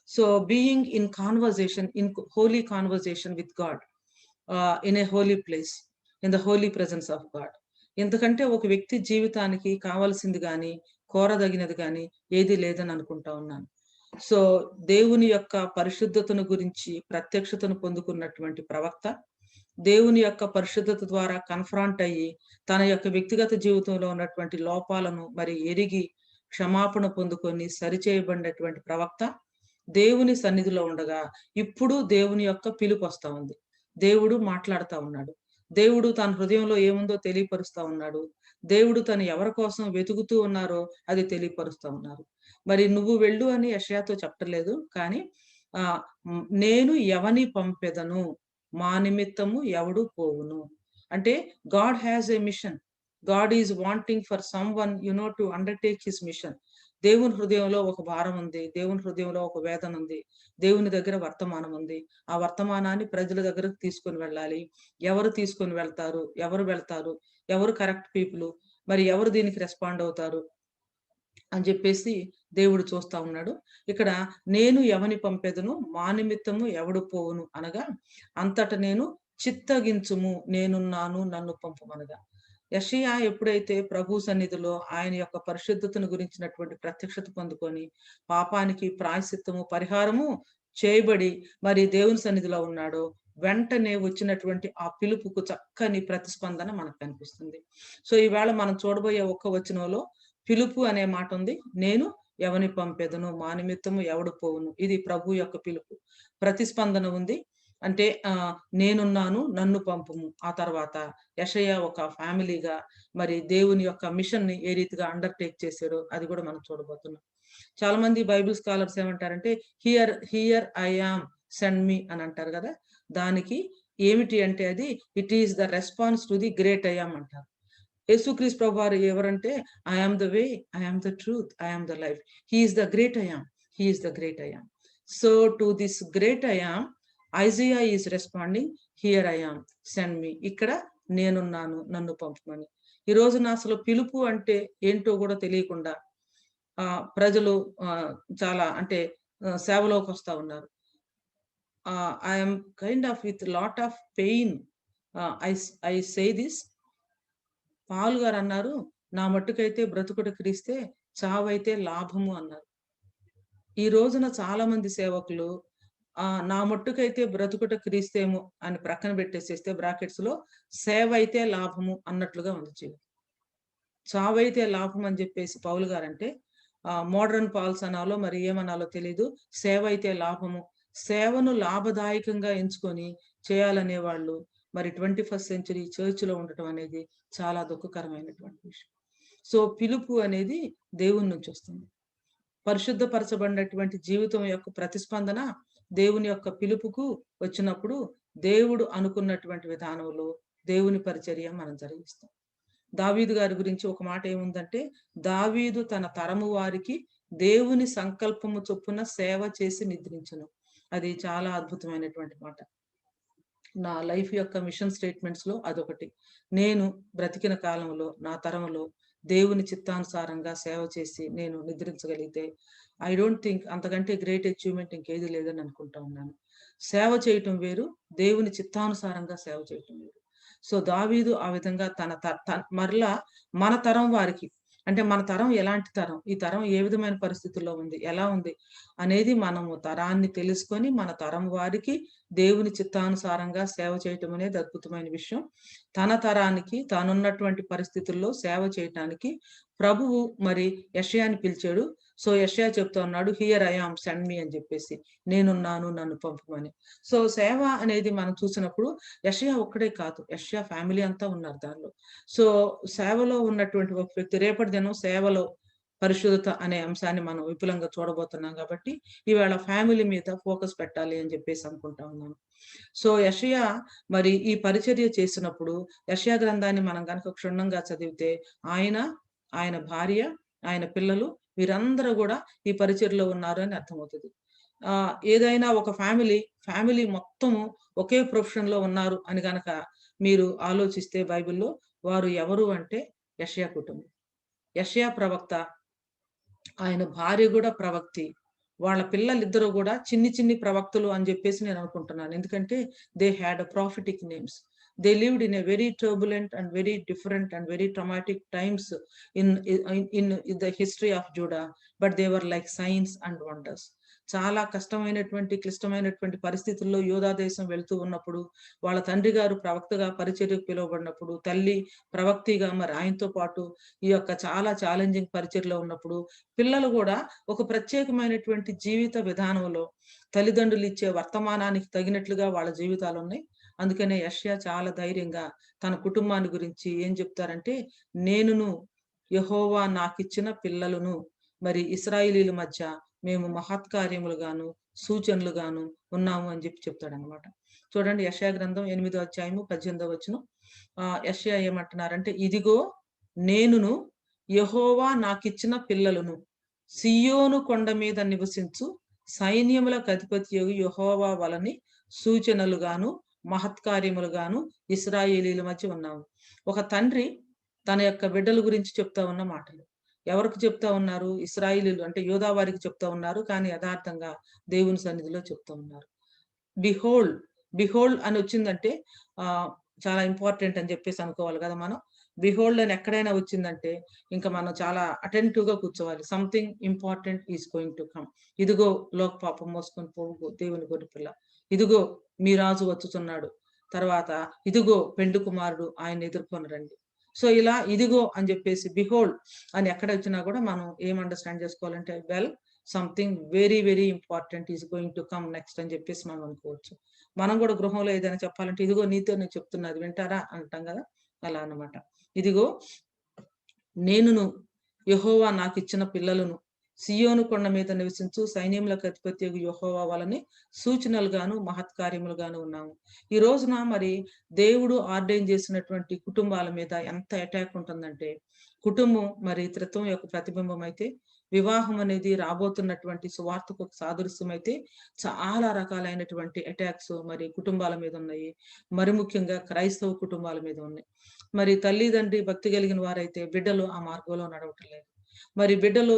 So being in conversation, in holy conversation with God, in a holy place, in the holy presence of God. ఎందుకంటే ఒక వ్యక్తి జీవితానికి కావాల్సింది కానీ కోరదగినది కానీ ఏది లేదని అనుకుంటా ఉన్నాను. సో దేవుని యొక్క పరిశుద్ధతను గురించి ప్రత్యక్షతను పొందుకున్నటువంటి ప్రవక్త దేవుని యొక్క పరిశుద్ధత ద్వారా కన్ఫ్రాంట్ అయ్యి తన యొక్క వ్యక్తిగత జీవితంలో ఉన్నటువంటి లోపాలను మరి ఎరిగి క్షమాపణ పొందుకొని సరిచేయబడినటువంటి ప్రవక్త దేవుని సన్నిధిలో ఉండగా ఇప్పుడు దేవుని యొక్క పిలుపు వస్తా ఉంది. దేవుడు మాట్లాడుతా ఉన్నాడు. దేవుడు తన హృదయంలో ఏముందో తెలియపరుస్తా ఉన్నాడు. దేవుడు తను ఎవరి కోసం వెతుకుతూ ఉన్నారో అది తెలియపరుస్తా ఉన్నారు. మరి నువ్వు వెళ్ళు అని యెషయాతో చెప్పలేదు, కానీ నేను ఎవని పంపెదను, మా నిమిత్తము ఎవడు పోవును. అంటే God has a mission. God is wanting for someone to undertake his mission. దేవుని హృదయంలో ఒక భారం ఉంది, దేవుని హృదయంలో ఒక వేదన ఉంది, దేవుని దగ్గర వర్తమానం ఉంది. ఆ వర్తమానాన్ని ప్రజల దగ్గరకు తీసుకొని వెళ్ళాలి. ఎవరు తీసుకొని వెళ్తారు, ఎవరు కరెక్ట్ పీపుల్, మరి ఎవరు దీనికి రెస్పాండ్ అవుతారు అని చెప్పేసి దేవుడు చూస్తా ఉన్నాడు. ఇక్కడ నేను ఎవని పంపెదను, మా నిమిత్తము ఎవడు పోవును అనగా అంతట నేను చిత్తగించుము, నేనున్నాను, నన్ను పంపుమనగా. యెషయా ఎప్పుడైతే ప్రభు సన్నిధిలో ఆయన యొక్క పరిశుద్ధతను గురించినటువంటి ప్రత్యక్షత పొందుకొని పాపానికి ప్రాయశ్చిత్తము పరిహారము చేయబడి మరి దేవుని సన్నిధిలో ఉన్నాడో వెంటనే వచ్చినటువంటి ఆ పిలుపుకు చక్కని ప్రతిస్పందన మనకు కనిపిస్తుంది. సో ఈవేళ మనం చూడబోయే ఒక్క వచనంలో పిలుపు అనే మాట ఉంది. నేను ఎవని పంపెదను, మా నిమిత్తము ఎవడు పోవును. ఇది ప్రభు యొక్క పిలుపు. ప్రతిస్పందన ఉంది. అంటే నేనున్నాను, నన్ను పంపుము. ఆ తర్వాత యెషయా ఒక ఫ్యామిలీగా మరి దేవుని యొక్క మిషన్ ని ఏ రీతిగా అండర్టేక్ చేశారో అది కూడా మనం చూడబోతున్నాం. చాలా మంది బైబిల్ స్కాలర్స్ ఏమంటారంటే here I am, send me అని అంటారు కదా. దానికి ఏమిటి అంటే అది it is the response to the great I am అంటారు. యేసుక్రీస్తు ప్రభు వారు ఎవరంటే I am the way, I am the truth, I am the life. He is the great I am, he is the great I am. So to this great I am Isaiah is responding, here I am, send me. ఇక్కడ నేనున్నాను, నన్ను పంపమని. ఈ రోజున అసలు పిలుపు అంటే ఏంటో కూడా తెలియకుండా ప్రజలు చాలా అంటే సేవలోకి వస్తా ఉన్నారు. I'm kind of with lot of pain I say this. Paul గారు అన్నారు, నా మట్టుకైతే బ్రతుకుట క్రీస్తే, చావైతే లాభము అన్నారు. ఈ రోజున చాలా మంది సేవకులు నా మట్టుకైతే బ్రతుకుట క్రీస్తేమో అని ప్రక్కన పెట్టేసేస్తే బ్రాకెట్స్ లో సేవ అయితే లాభము అన్నట్లుగా ఉంది జీవితం. చావైతే లాభం అని చెప్పేసి పౌలు గారంటే మోడర్న్ పాల్స్ అనాలో మరి ఏమనాలో తెలీదు. సేవ అయితే లాభము, సేవను లాభదాయకంగా ఎంచుకొని చేయాలనే వాళ్ళు మరి 21st సెంచరీ చర్చిలో ఉండటం అనేది చాలా దుఃఖకరమైనటువంటి విషయం. సో పిలుపు అనేది దేవుని నుంచి వస్తుంది. పరిశుద్ధపరచబడినటువంటి జీవితం యొక్క ప్రతిస్పందన దేవుని యొక్క పిలుపుకు వచ్చినప్పుడు దేవుడు అనుకున్నటువంటి విధానంలో దేవుని పరిచర్య మనం జరిగిస్తాం. దావీదు గారి గురించి ఒక మాట ఏముందంటే, దావీదు తన తరము వారికి దేవుని సంకల్పము చొప్పున సేవ చేసి నిద్రించును. అది చాలా అద్భుతమైనటువంటి మాట. నా లైఫ్ యొక్క మిషన్ స్టేట్మెంట్స్ లో అదొకటి. నేను బ్రతికిన కాలంలో నా తరంలో దేవుని చిత్తానుసారంగా సేవ చేసి నేను నిద్రించగలిగితే ఐ డోంట్ థింక్ అంతకంటే గ్రేట్ అచీవ్మెంట్ ఇంకేది లేదని అనుకుంటా ఉన్నాను. సేవ చేయటం వేరు, దేవుని చిత్తానుసారంగా సేవ చేయటం వేరు. సో దావీదు ఆ విధంగా మరలా మన తరం వారికి, అంటే మన తరం ఎలాంటి తరం, ఈ తరం ఏ విధమైన పరిస్థితుల్లో ఉంది, ఎలా ఉంది అనేది మనము తరాన్ని తెలుసుకొని మన తరం వారికి దేవుని చిత్తానుసారంగా సేవ చేయటం అనేది అద్భుతమైన విషయం. తన తరానికి తానున్నటువంటి పరిస్థితుల్లో సేవ చేయటానికి ప్రభువు మరి యెషయాని పిలిచాడు. సో యెషయా చెప్తా ఉన్నాడు, here I am, send me అని చెప్పేసి, నేనున్నాను, నన్ను పంపమని. సో సేవ అనేది మనం చూసినప్పుడు యెషయా ఒక్కడే కాదు, యెషయా ఫ్యామిలీ అంతా ఉన్నారు దానిలో. సో సేవలో ఉన్నటువంటి ఒక వ్యక్తి, రేపటి దినం సేవలో పరిశుద్ధత అనే అంశాన్ని మనం విపులంగా చూడబోతున్నాం కాబట్టి ఈవేళ ఫ్యామిలీ మీద ఫోకస్ పెట్టాలి అని చెప్పేసి అనుకుంటా ఉన్నాను. సో యెషయా మరి ఈ పరిచర్య చేసినప్పుడు యెషయా గ్రంథాన్ని మనం కనుక క్షుణ్ణంగా చదివితే ఆయన భార్య, ఆయన పిల్లలు వీరందరూ కూడా ఈ పరిచర్యలో ఉన్నారు అని అర్థమవుతుంది. ఏదైనా ఒక ఫ్యామిలీ మొత్తము ఒకే ప్రొఫెషన్ లో ఉన్నారు అని గనక మీరు ఆలోచిస్తే బైబిల్లో వారు ఎవరు అంటే యెషయా కుటుంబం. యెషయా ప్రవక్త, ఆయన భార్య కూడా ప్రవక్తి, వాళ్ళ పిల్లలిద్దరూ కూడా చిన్ని ప్రవక్తలు అని చెప్పేసి నేను అనుకుంటున్నాను. ఎందుకంటే they had prophetic names. They lived in a very turbulent and very different and very traumatic times in the history of Judah, but they were like signs and wonders. చాలా కష్టమైనటువంటి క్లిష్టమైనటువంటి పరిస్థితుల్లో యోధా దేశం వెళ్తూ ఉన్నప్పుడు వాళ్ళ తండ్రి గారు ప్రవక్తగా పరిచర్యకు పిలువబడినప్పుడు, తల్లి ప్రవక్తిగా మరి ఆయనతో పాటు ఈ యొక్క చాలా ఛాలెంజింగ్ పరిచర్లో ఉన్నప్పుడు పిల్లలు కూడా ఒక ప్రత్యేకమైనటువంటి జీవిత విధానంలో తల్లిదండ్రులు ఇచ్చే వర్తమానానికి తగినట్లుగా వాళ్ళ జీవితాలు ఉన్నాయి. అందుకనే యెషయా చాలా ధైర్యంగా తన కుటుంబాన్ని గురించి ఏం చెప్తారంటే, నేనును యెహోవా నాకిచ్చిన పిల్లలను, మరి ఇశ్రాయేలీల మధ్య మేము మహత్కార్యములుగాను సూచనలుగాను ఉన్నాము అని చెప్తాడు అనమాట. చూడండి యెషయా గ్రంథం 8వ అధ్యాయము 18వ వచనం. యెషయా ఏమంటున్నారంటే, ఇదిగో నేనును యెహోవా నాకిచ్చిన పిల్లలను, సియోను కొండ మీద నివసించు సైన్యములకు అధిపతి యెహోవా వలని సూచనలుగాను మహత్కార్యములుగాను ఇశ్రాయేలీల మధ్య ఉన్నాము. ఒక తండ్రి తన యొక్క బిడ్డల గురించి చెప్తా ఉన్న మాటలు ఎవరికి చెప్తా ఉన్నారు? ఇశ్రాయేలీలు అంటే యోధా వారికి చెప్తా ఉన్నారు, కానీ యథార్థంగా దేవుని సన్నిధిలో చెప్తా ఉన్నారు. బిహోల్డ్, బిహోల్డ్ అని వచ్చిందంటే చాలా ఇంపార్టెంట్ అని చెప్పేసి అనుకోవాలి కదా మనం. బిహోల్డ్ అని ఎక్కడైనా వచ్చిందంటే ఇంకా మనం చాలా అటెంటివ్ గా కూర్చోవాలి. Something important is going to come. ఇదిగో లోక పాపం మోసుకొని పోవు దేవుని గొర్రె పిల్ల, ఇదిగో మీ రాజు వచ్చుతున్నాడు, తర్వాత ఇదిగో పెండు కుమారుడు ఆయన ఎదుర్కొని రండి. సో ఇలా ఇదిగో అని చెప్పేసి బిహోల్డ్ అని ఎక్కడ వచ్చినా కూడా మనం ఏం అండర్స్టాండ్ చేసుకోవాలంటే, well something very very important is going to come next అని చెప్పేసి మనం అనుకోవచ్చు. మనం కూడా గృహంలో ఏదైనా చెప్పాలంటే, ఇదిగో నీతో నేను చెప్తున్నది వింటారా అంటాం కదా, అలా అన్నమాట. ఇదిగో నేనును యెహోవా నాకు ఇచ్చిన పిల్లలను, సియోను కొండ మీద నివసించు సైన్యములకు అధిపతి యెహోవా వలని సూచనలుగాను మహత్కార్యములుగాను ఉన్నాము. ఈ రోజున మరి దేవుడు ఆర్డైన్ చేసినటువంటి కుటుంబాల మీద ఎంత అటాక్ ఉంటుందంటే, కుటుంబం మరి త్రిత్వం యొక్క ప్రతిబింబం అయితే, వివాహం అనేది రాబోతున్నటువంటి సువార్తకు ఒక సాదృశ్యం అయితే, చాలా రకాలైనటువంటి అటాక్స్ మరి కుటుంబాల మీద ఉన్నాయి. మరి ముఖ్యంగా క్రైస్తవ కుటుంబాల మీద ఉన్నాయి. మరి తల్లిదండ్రి భక్తి కలిగిన వారైతే బిడ్డలు ఆ మార్గంలో నడవటం లేదు. మరి బిడ్డలు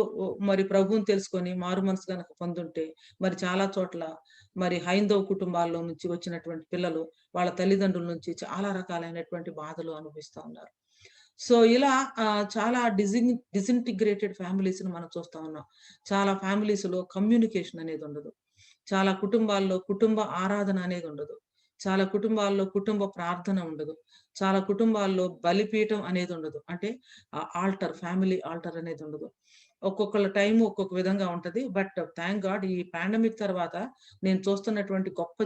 మరి ప్రభువుని తెలుసుకొని మారు మనసు కనుక పొందుంటే, మరి చాలా చోట్ల మరి హైందవ కుటుంబాల్లో నుంచి వచ్చినటువంటి పిల్లలు వాళ్ళ తల్లిదండ్రుల నుంచి చాలా రకాలైనటువంటి బాధలు అనుభవిస్తూ ఉన్నారు. సో ఇలా చాలా డిసింటిగ్రేటెడ్ ఫ్యామిలీస్ ని మనం చూస్తా ఉన్నాం. చాలా ఫ్యామిలీస్ లో కమ్యూనికేషన్ అనేది ఉండదు. చాలా కుటుంబాల్లో కుటుంబ ఆరాధన అనేది ఉండదు. చాలా కుటుంబాల్లో కుటుంబ ప్రార్థన ఉండదు. చాలా కుటుంబాల్లో బలిపీఠం అనేది ఉండదు. అంటే ఆల్టర్, ఫ్యామిలీ ఆల్టర్ అనేది ఉండదు. ఒక్కొక్కళ్ళ టైం ఒక్కొక్క విధంగా ఉంటది. బట్ థ్యాంక్ గాడ్ ఈ పాండమిక్ తర్వాత నేను చూస్తున్నటువంటి గొప్ప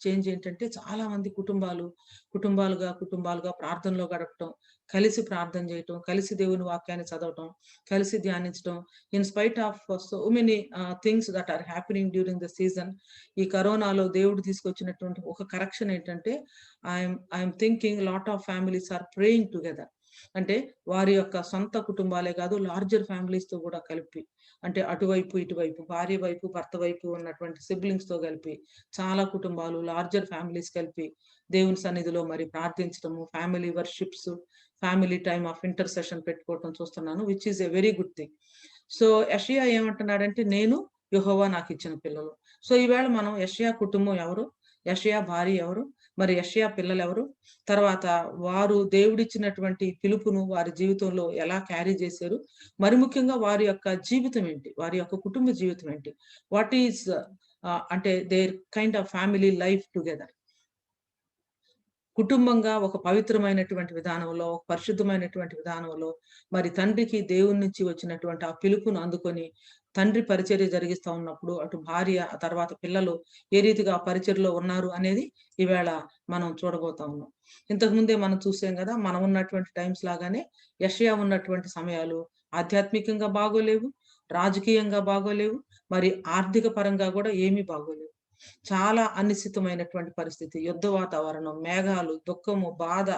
చేంజ్ ఏంటంటే, చాలా మంది కుటుంబాలుగా ప్రార్థనలో గడపటం, కలిసి ప్రార్థన చేయటం, కలిసి దేవుని వాక్యాన్ని చదవటం, కలిసి ధ్యానించడం. In spite of so many things that are happening during the season, ఈ కరోనాలో దేవుడు తీసుకొచ్చినటువంటి ఒక కరెక్షన్ ఏంటంటే, I'm thinking lot of families are praying together. అంటే వారి యొక్క సొంత కుటుంబాలే కాదు, లార్జర్ ఫ్యామిలీస్ తో కూడా కలిపి, అంటే అటువైపు ఇటువైపు భార్య వైపు భర్త వైపు ఉన్నటువంటి సిబ్లింగ్స్ తో కలిపి చాలా కుటుంబాలు, లార్జర్ ఫ్యామిలీస్ కలిపి దేవుని సన్నిధిలో మరి ప్రార్థించడము, family worships, family time of intercession పెట్టుకోవటం చూస్తున్నాను, which is a very good thing. So యెషయా ఏమంటున్నాడంటే, నేను యెహోవా నాకు ఇచ్చిన పిల్లలు. సో ఈవేళ మనం యెషయా కుటుంబం ఎవరు, యెషయా భార్య ఎవరు, మరి యెషయా పిల్లలు ఎవరు, తర్వాత వారు దేవుడిచ్చినటువంటి పిలుపును వారి జీవితంలో ఎలా క్యారీ చేశారు, మరి ముఖ్యంగా వారి యొక్క జీవితం ఏంటి, వారి యొక్క కుటుంబ జీవితం ఏంటి, వాట్ ఈస్ అంటే their kind of family life together. కుటుంబంగా ఒక పవిత్రమైనటువంటి విధానంలో, ఒక పరిశుద్ధమైనటువంటి విధానంలో మరి తండ్రికి దేవుని నుంచి వచ్చినటువంటి ఆ పిలుపును అందుకొని తండ్రి పరిచర్య జరిగిస్తా ఉన్నప్పుడు అటు భార్య ఆ తర్వాత పిల్లలు ఏ రీతిగా ఆ పరిచర్యలో ఉన్నారు అనేది ఈవేళ మనం చూడబోతా ఉన్నాం. ఇంతకు ముందే మనం చూసాం కదా, మనం ఉన్నటువంటి టైమ్స్ లాగానే యెషయా ఉన్నటువంటి సమయాలు ఆధ్యాత్మికంగా బాగోలేవు, రాజకీయంగా బాగోలేవు, మరి ఆర్థిక పరంగా కూడా ఏమీ బాగోలేవు. చాలా అనిశ్చితమైనటువంటి పరిస్థితి, యుద్ధ వాతావరణం, మేఘాలు, దుఃఖము, బాధ,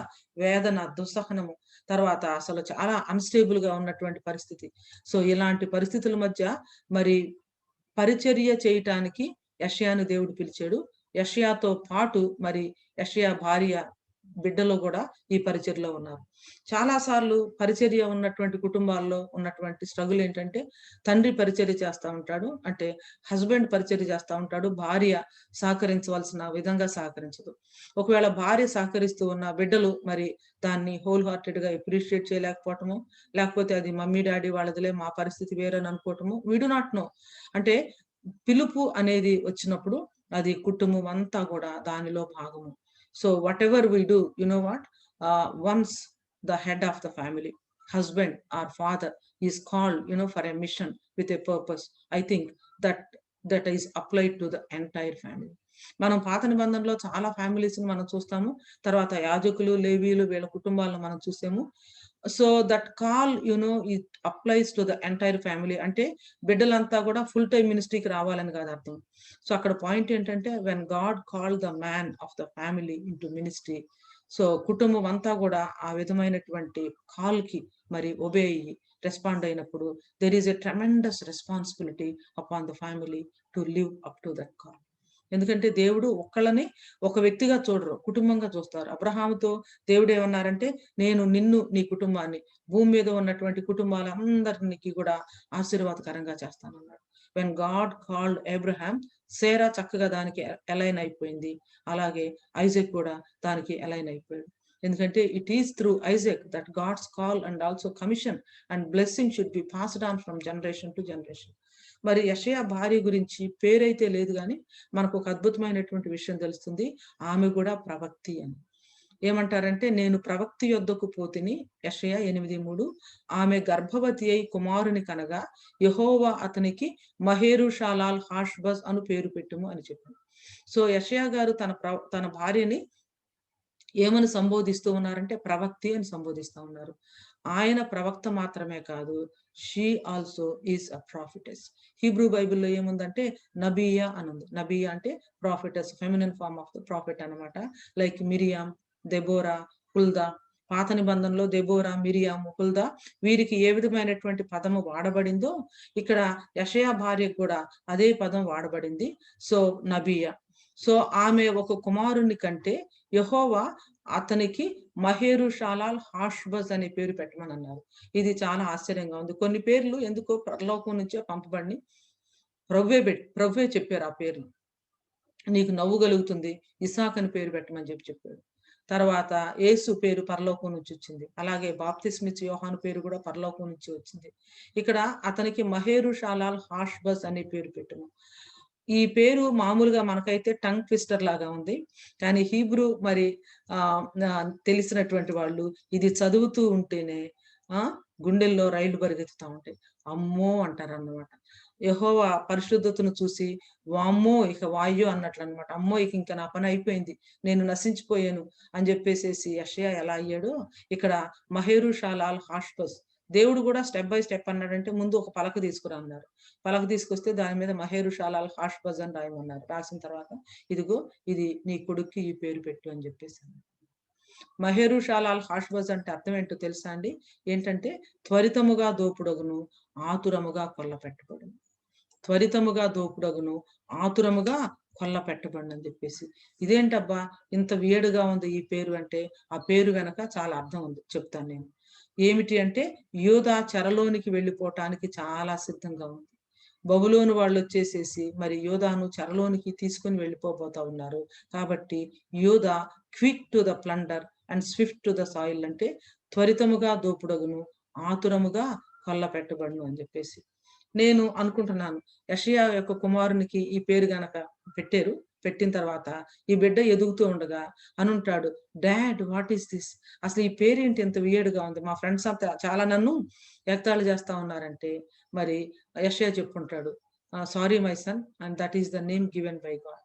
వేదన, దుస్సహనము, తర్వాత అసలు చాలా అన్స్టేబుల్ గా ఉన్నటువంటి పరిస్థితి. సో ఇలాంటి పరిస్థితుల మధ్య మరి పరిచర్య చేయటానికి యెషయాను దేవుడు పిలిచాడు. యెషయాతో పాటు మరి యెషయా భార్య బిడ్డలు కూడా ఈ పరిచర్యలో ఉన్నారు. చాలా సార్లు పరిచర్య ఉన్నటువంటి కుటుంబాల్లో ఉన్నటువంటి స్ట్రగుల్ ఏంటంటే తండ్రి పరిచర్య చేస్తా ఉంటాడు, అంటే హస్బెండ్ పరిచర్య చేస్తా ఉంటాడు, భార్య సహకరించవలసిన విధంగా సహకరించదు. ఒకవేళ భార్య సహకరిస్తూ ఉన్న బిడ్డలు మరి దాన్ని హోల్ హార్టెడ్ గా అప్రిషియేట్ చేయలేకపోవటము, లేకపోతే అది మమ్మీ డాడీ వాళ్ళదిలే మా పరిస్థితి వేరని అనుకోవటము, వీ డు నాట్ నో. అంటే పిలుపు అనేది వచ్చినప్పుడు అది కుటుంబం అంతా కూడా దానిలో భాగము. So what ever we do, you know what, once the head of the family, husband or father, is called, for a mission with a purpose. I think that is applied to the entire family. మనం పాత నిబంధనలో చాలా families మనం చూస్తాము, తర్వాత యాజకులు, లేవీలు, వీళ్ళ కుటుంబాలను మనం చూసాము. So that call it applies to the entire family. అంటే బిడ్డలంతా కూడా ఫుల్ టైం మినిస్ట్రీకి రావాలని కాదు అర్థం. సో అక్కడ పాయింట్ ఏంటంటే when God call the man of the family into ministry, so కుటుంబం అంతా కూడా ఆ విధమైనటువంటి కాల్ కి మరి ఒబే అయ్యి రెస్పాండ్ అయినప్పుడు there is a tremendous responsibility upon the family to live up to that call. ఎందుకంటే దేవుడు ఒక్కళ్ళని ఒక వ్యక్తిగా చూడరు, కుటుంబంగా చూస్తారు. అబ్రహాముతో దేవుడు ఏమన్నారంటే నేను నిన్ను, నీ కుటుంబాన్ని, భూమి మీద ఉన్నటువంటి కుటుంబాలందరికి కూడా ఆశీర్వాదకరంగా చేస్తానన్నాడు. వెన్ గాడ్ కాల్డ్ అబ్రహాం, సేరా చక్కగా దానికి అలైన్ అయిపోయింది, అలాగే ఐజాక్ కూడా దానికి అలైన్ అయిపోయాడు. ఎందుకంటే it is through Isaac that God's call and also commission and blessing should be passed on from generation to generation. మరి యెషయా భార్య గురించి పేరైతే లేదు కానీ మనకు ఒక అద్భుతమైనటువంటి విషయం తెలుస్తుంది, ఆమె కూడా ప్రవక్తి అని. ఏమంటారంటే నేను ప్రవక్తి యొద్దకు పోతిని, యెషయా 8:3, ఆమె గర్భవతి అయి కుమారుని కనగా యెహోవా అతనికి మహేరుషాలాల్ హాష్బజ్ అను పేరు పెట్టుము అని చెప్పాడు. సో యెషయా గారు తన భార్యని ఏమని సంబోధిస్తూ ఉన్నారంటే ప్రవక్తి అని సంబోధిస్తూ ఉన్నారు. ఆయన ప్రవక్త మాత్రమే కాదు, she also is a prophetess. Hebrew బైబిల్లో ఏముందంటే నబియా అని ఉంది. నబియా అంటే prophetess, feminine form of the prophet అనమాట. Like Miriam, Deborah, Huldah. పాత నిబంధనలో దెబోరా, మిరియాం, హుల్దా వీరికి ఏ విధమైనటువంటి పదము వాడబడిందో ఇక్కడ యెషయా భార్యకు కూడా అదే పదం వాడబడింది. సో నబియా. సో ఆమె ఒక కుమారుని కంటే యెహోవా అతనికి మహేరుషాలాల్ హాష్బజ్ అనే పేరు పెట్టమని అన్నారు. ఇది చాలా ఆశ్చర్యంగా ఉంది. కొన్ని పేర్లు ఎందుకో పరలోకం నుంచే పంపబడి ప్రభువే చెప్పారు ఆ పేర్లు. నీకు నవ్వు కలుగుతుంది, ఇస్సాక్ అని పేరు పెట్టమని చెప్పాడు. తర్వాత యేసు పేరు పరలోకం నుంచి వచ్చింది. అలాగే బాప్తిస్మిచ్చి యోహాను పేరు కూడా పరలోకం నుంచి వచ్చింది. ఇక్కడ అతనికి మహేరుషాలాల్ హాష్బజ్ అనే పేరు పెట్టము. ఈ పేరు మామూలుగా మనకైతే టంగ్ ట్విస్టర్ లాగా ఉంది, కానీ హీబ్రూ మరి తెలిసినటువంటి వాళ్ళు ఇది చదువుతూ ఉంటేనే గుండెల్లో రైళ్లు పరిగెత్తుతూ ఉంటాయి. అమ్మో అంటారు అన్నమాట. యెహోవా పరిశుద్ధతను చూసి వామ్మో ఇక వాయ్యో అన్నట్లు అనమాట. అమ్మో ఇక ఇంకా నా పని అయిపోయింది, నేను నశించిపోయాను అని చెప్పేసేసి యెషయా ఎలా అయ్యాడో ఇక్కడ మహేరుషాలాల్ హాష్బజ్. దేవుడు కూడా స్టెప్ బై స్టెప్ అన్నాడంటే ముందు ఒక పలక తీసుకురా అన్నారు. పలక తీసుకొస్తే దాని మీద మహేరుషాలాల్ హాష్బజ్ అని రాయమన్నారు. రాసిన తర్వాత ఇదిగో ఇది నీ కొడుక్కి ఈ పేరు పెట్టు అని చెప్పేసి. మహేరుషాలాల్ హాష్బజ్ అంటే అర్థం ఏంటో తెలుసా అండి? ఏంటంటే త్వరితముగా దోపుడగును, ఆతురముగా కొల్ల పెట్టబడును. త్వరితముగా దోపుడగును, ఆతురముగా కొల్ల పెట్టబడి అని చెప్పేసి. ఇదేంటబ్బా ఇంత వేడుగా ఉంది ఈ పేరు అంటే, ఆ పేరు వెనక చాలా అర్థం ఉంది, చెప్తాను నేను. ఏమిటి అంటే యోధా చెరలోనికి వెళ్ళిపోవటానికి చాలా సిద్ధంగా ఉంది. బబులోను వాళ్ళు వచ్చేసేసి మరి యోధాను చెరలోనికి తీసుకుని వెళ్ళిపోబోతా ఉన్నారు. కాబట్టి యోధా quick to the plunder and Swift to the soil అంటే త్వరితముగా దోపుడగును, ఆతురముగా కొల్ల పెట్టబడును అని చెప్పేసి. నేను అనుకుంటున్నాను యెషయా యొక్క కుమారునికి ఈ పేరు గనక పెట్టిన తర్వాత ఈ బిడ్డ ఎదుగుతూ ఉండగా అనుంటాడు, డాడ్ వాట్ ఈస్ దిస్, అసలు ఈ పేరేంటి ఎంత వియర్డ్గా ఉంది, మా ఫ్రెండ్స్ అంతా చాలా నన్ను ఎగతాళి చేస్తా ఉన్నారంటే మరి యెషయా చెప్పుకుంటాడు, sorry my son and that is the name given by God.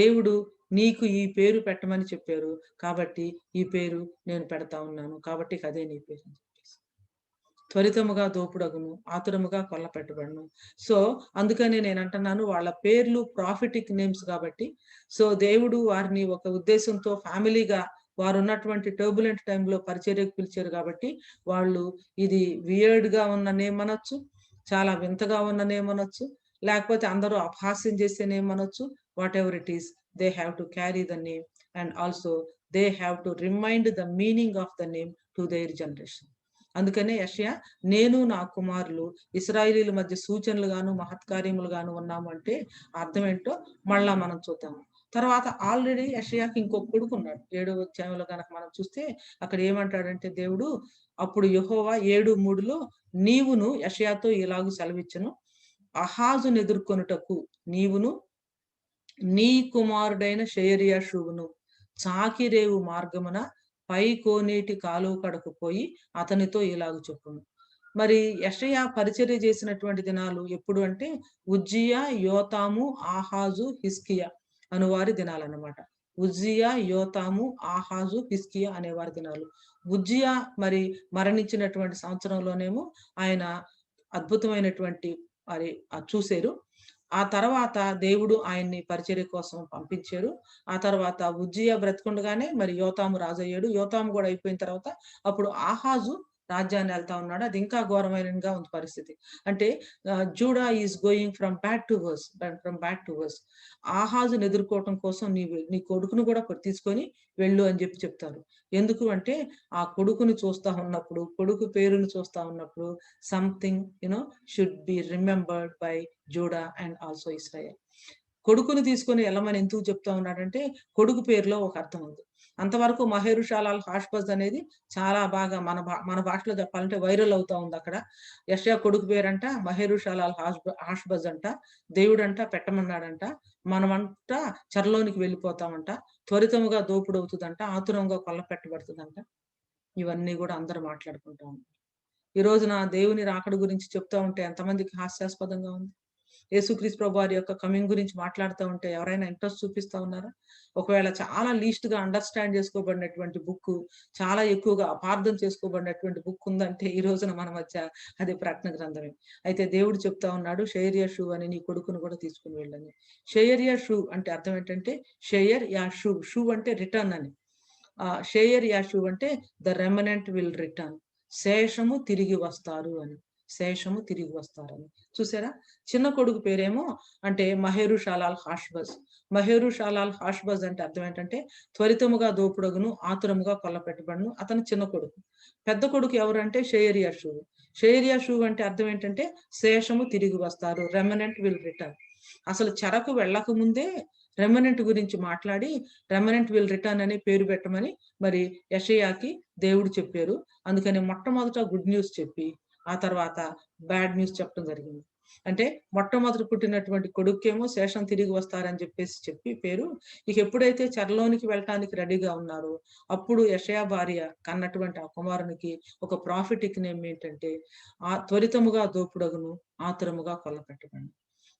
దేవుడు నీకు ఈ పేరు పెట్టమని చెప్పారు కాబట్టి ఈ పేరు నేను పెడతా ఉన్నాను, కాబట్టి అదే నీ పేరు అని చెప్పేసి. త్వరితముగా దోపుడగును, ఆతురముగా కొల్ల పెట్టబడును. సో అందుకని నేను అంటున్నాను వాళ్ళ పేర్లు ప్రాఫిటిక్ నేమ్స్ కాబట్టి. సో దేవుడు వారిని ఒక ఉద్దేశంతో ఫ్యామిలీగా వారు ఉన్నటువంటి టర్బులెంట్ టైంలో పరిచర్యకు పిలిచారు కాబట్టి వాళ్ళు ఇది వియర్డ్ గా ఉన్న నేమ్ అనొచ్చు, చాలా వింతగా ఉన్న నేమ్ అనొచ్చు, లేకపోతే అందరూ అపహాస్యం చేసే నేమ్ అనొచ్చు. Whatever it is, they have to carry the name and also they have to remind the meaning of the name to their generation. అందుకనే యెషయా, నేను నా కుమారులు ఇశ్రాయేలీల మధ్య సూచనలు గాను మహత్కార్యములు గాను ఉన్నాము అంటే అర్థం ఏంటో మళ్ళా మనం చూద్దాము. తర్వాత ఆల్రెడీ యెషయాకి ఇంకొక కొడుకు ఉన్నాడు. 7వ అధ్యాయంలో కనుక మనం చూస్తే అక్కడ ఏమంటాడంటే దేవుడు, అప్పుడు యెహోవా 7:3లో నీవును యెషయాతో ఇలాగు సెలవిచ్చును, అహాజును ఎదుర్కొనుటకు నీవును నీ కుమారుడైన షయర్యాషువును చాకిరేవు మార్గమున పై కోనేటి కాలువ కడకు పోయి అతనితో ఇలాగ చెప్పును. మరి యెషయా పరిచర్య చేసినటువంటి దినాలు ఎప్పుడు అంటే ఉజ్జియా, యోతాము, ఆహాజు, హిస్కియా అనువారి దినాలన్నమాట. ఉజ్జియా, యోతాము, ఆహాజు, హిస్కియా అనేవారి దినాలు. ఉజ్జియా మరి మరణించినటువంటి సంవత్సరంలోనేమో ఆయన అద్భుతమైనటువంటి మరి చూశారు. ఆ తర్వాత దేవుడు ఆయన్ని పరిచర్య కోసం పంపించారు. ఆ తర్వాత ఉజ్జియా బ్రతికుండగానే మరి యోతాము రాజు అయ్యాడు. యోతాము కూడా అయిపోయిన తర్వాత అప్పుడు ఆహాజు రాజ్యాన్ని వెళ్తా ఉన్నాడు. అది ఇంకా ఘోరమైనగా ఉంది పరిస్థితి. అంటే Judah is going from bad to worse. ఆహాజును ఎదుర్కోవటం కోసం నీ కొడుకును కూడా తీసుకొని వెళ్ళు అని చెప్తారు. ఎందుకు అంటే ఆ కొడుకుని చూస్తా ఉన్నప్పుడు, కొడుకు పేరును చూస్తా ఉన్నప్పుడు something should be remembered by JUDA and also Israel. కొడుకుని తీసుకొని వెళ్ళమని ఎందుకు చెప్తా ఉన్నాడంటే కొడుకు పేరులో ఒక అర్థం ఉంది. అంతవరకు మహేరుషాలాల్ హాష్బజ్ అనేది చాలా బాగా మన భాషలో చెప్పాలంటే వైరల్ అవుతా ఉంది. అక్కడ యెషయా కొడుకు పేరంట మహేరుషాలాల్ హాష్బజ్ అంట. దేవుడంట పెట్టమన్నాడంట. మనమంట చెరలోనికి వెళ్ళిపోతామంట. త్వరితముగా దోపుడవుతుందంట. ఆతురంగా కొల్ల పెట్టబడుతుందంట. ఇవన్నీ కూడా అందరూ మాట్లాడుకుంటా ఉంటారు. ఈ రోజున దేవుని రాకడ గురించి చెప్తా ఉంటే ఎంతమందికి హాస్యాస్పదంగా ఉంది. యేసుక్రీస్తు ప్రభు వారి యొక్క కమింగ్ గురించి మాట్లాడుతూ ఉంటే ఎవరైనా ఇంట్రెస్ట్ చూపిస్తా ఉన్నారా? ఒకవేళ చాలా లీస్ట్ గా అండర్స్టాండ్ చేసుకోబడినటువంటి బుక్, చాలా ఎక్కువగా అపార్థం చేసుకోబడినటువంటి బుక్ ఉందంటే ఈ రోజున మన మధ్య అది ప్రకటన గ్రంథమే. అయితే దేవుడు చెప్తా ఉన్నాడు, షయర్యాషు అని నీ కొడుకును కూడా తీసుకుని వెళ్ళని. షయర్యాషు అంటే అర్థం ఏంటంటే షయర్ యాషు, షూ అంటే రిటర్న్ అని. షయర్యాషు అంటే ద రెమనెంట్ విల్ రిటర్న్, శేషము తిరిగి వస్తారు అని. శేషము తిరిగి వస్తారని చూసారా. చిన్న కొడుకు పేరేమో అంటే మహేరుషాలాల్ హాష్బజ్. మహేరుషాలాల్ హాష్బజ్ అంటే అర్థం ఏంటంటే త్వరితముగా దోపుడగును, ఆతురముగా కొల్లపెట్టబడును. అతను చిన్న కొడుకు. పెద్ద కొడుకు ఎవరంటే షయర్యాషు. షయర్యాషు అంటే అర్థం ఏంటంటే శేషము తిరిగి వస్తారు, రెమనెంట్ విల్ రిటర్న్. అసలు చెరకు వెళ్ళక ముందే రెమనెంట్ గురించి మాట్లాడి రెమనెంట్ విల్ రిటర్న్ అనే పేరు పెట్టమని మరి యెషయాకి దేవుడు చెప్పారు. అందుకని మొట్టమొదట గుడ్ న్యూస్ చెప్పి ఆ తర్వాత బ్యాడ్ న్యూస్ చెప్పడం జరిగింది. అంటే మొట్టమొదటి పుట్టినటువంటి కొడుకేమో శేషం తిరిగి వస్తారని చెప్పి పేరు. ఇక ఎప్పుడైతే చెరలోనికి వెళ్ళటానికి రెడీగా ఉన్నారో అప్పుడు యెషయా భార్య కన్నటువంటి ఆ కుమారునికి ఒక ప్రాఫిటిక్ నేమ్ ఏంటంటే ఆ త్వరితముగా దోపుడగును, ఆతురముగా కొల్లపెట్టబడును.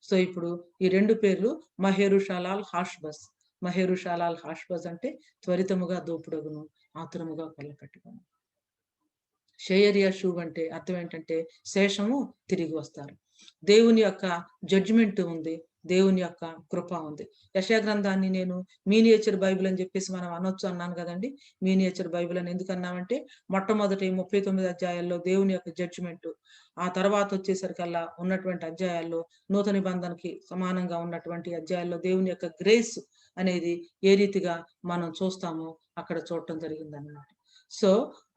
సో ఇప్పుడు ఈ రెండు పేర్లు మహేరుషాలాల్ హాష్బజ్. మహేరుషాలాల్ హాష్బజ్ అంటే త్వరితముగా దోపుడగును, ఆతురముగా కొల్లపెట్టబడును. షయర్యాషు అంటే అర్థం ఏంటంటే శేషము తిరిగి వస్తారు. దేవుని యొక్క జడ్జిమెంట్ ఉంది, దేవుని యొక్క కృప ఉంది. యెషయా గ్రంథాన్ని నేను మీనియేచర్ బైబిల్ అని చెప్పేసి మనం అనొచ్చు అన్నాను కదండి. మీనియేచర్ బైబిల్ అని ఎందుకు అన్నామంటే మొట్టమొదటి 39 అధ్యాయాల్లో దేవుని యొక్క జడ్జిమెంట్, ఆ తర్వాత వచ్చేసరికల్లా ఉన్నటువంటి అధ్యాయాల్లో నూతన నిబంధనకి సమానంగా ఉన్నటువంటి అధ్యాయాల్లో దేవుని యొక్క గ్రేస్ అనేది ఏ రీతిగా మనం చూస్తామో అక్కడ చూడటం జరిగింది అన్నమాట. సో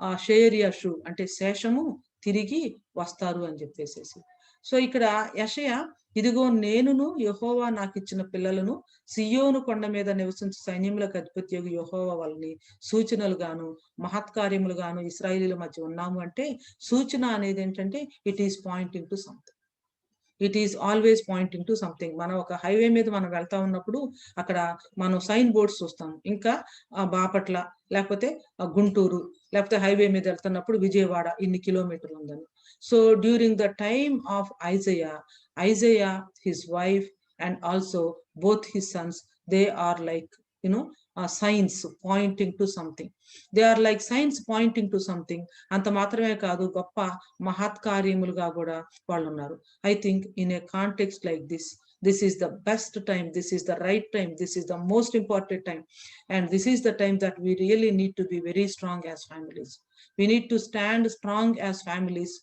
ఆ షయర్యాషు అంటే శేషము తిరిగి వస్తారు అని చెప్పేసేసి. సో ఇక్కడ యెషయా, ఇదిగో నేనును యెహోవా నాకు ఇచ్చిన పిల్లలను సియోను కొండ మీద నివసించు సైన్యములకు అధిపత్యగు యెహోవా వాళ్ళని సూచనలు గాను మహత్కార్యములు గాను ఇశ్రాయేలీల మధ్య ఉన్నాము అంటే సూచన అనేది ఏంటంటే it is pointing to something. It is always pointing to something. మనం ఒక హైవే మీద మనం వెళ్తా ఉన్నప్పుడు అక్కడ మనం సైన్ బోర్డ్స్ చూస్తాం. ఇంకా బాపట్ల లేకపోతే గుంటూరు లేకపోతే హైవే మీద వెళ్తున్నప్పుడు విజయవాడ ఇన్ని కిలోమీటర్లు ఉందని. So during the time of Isaiah his wife and also both his sons, they are like signs pointing to something. They are like signs pointing to something. అంత మాత్రమే కాదు, గొప్ప మహత్కార్యములుగా కూడా వాళ్ళు ఉన్నారు. I think in a context like this is the best time, this is the right time, this is the most important time, and this is the time that we really need to be very strong as families. We need to stand strong as families,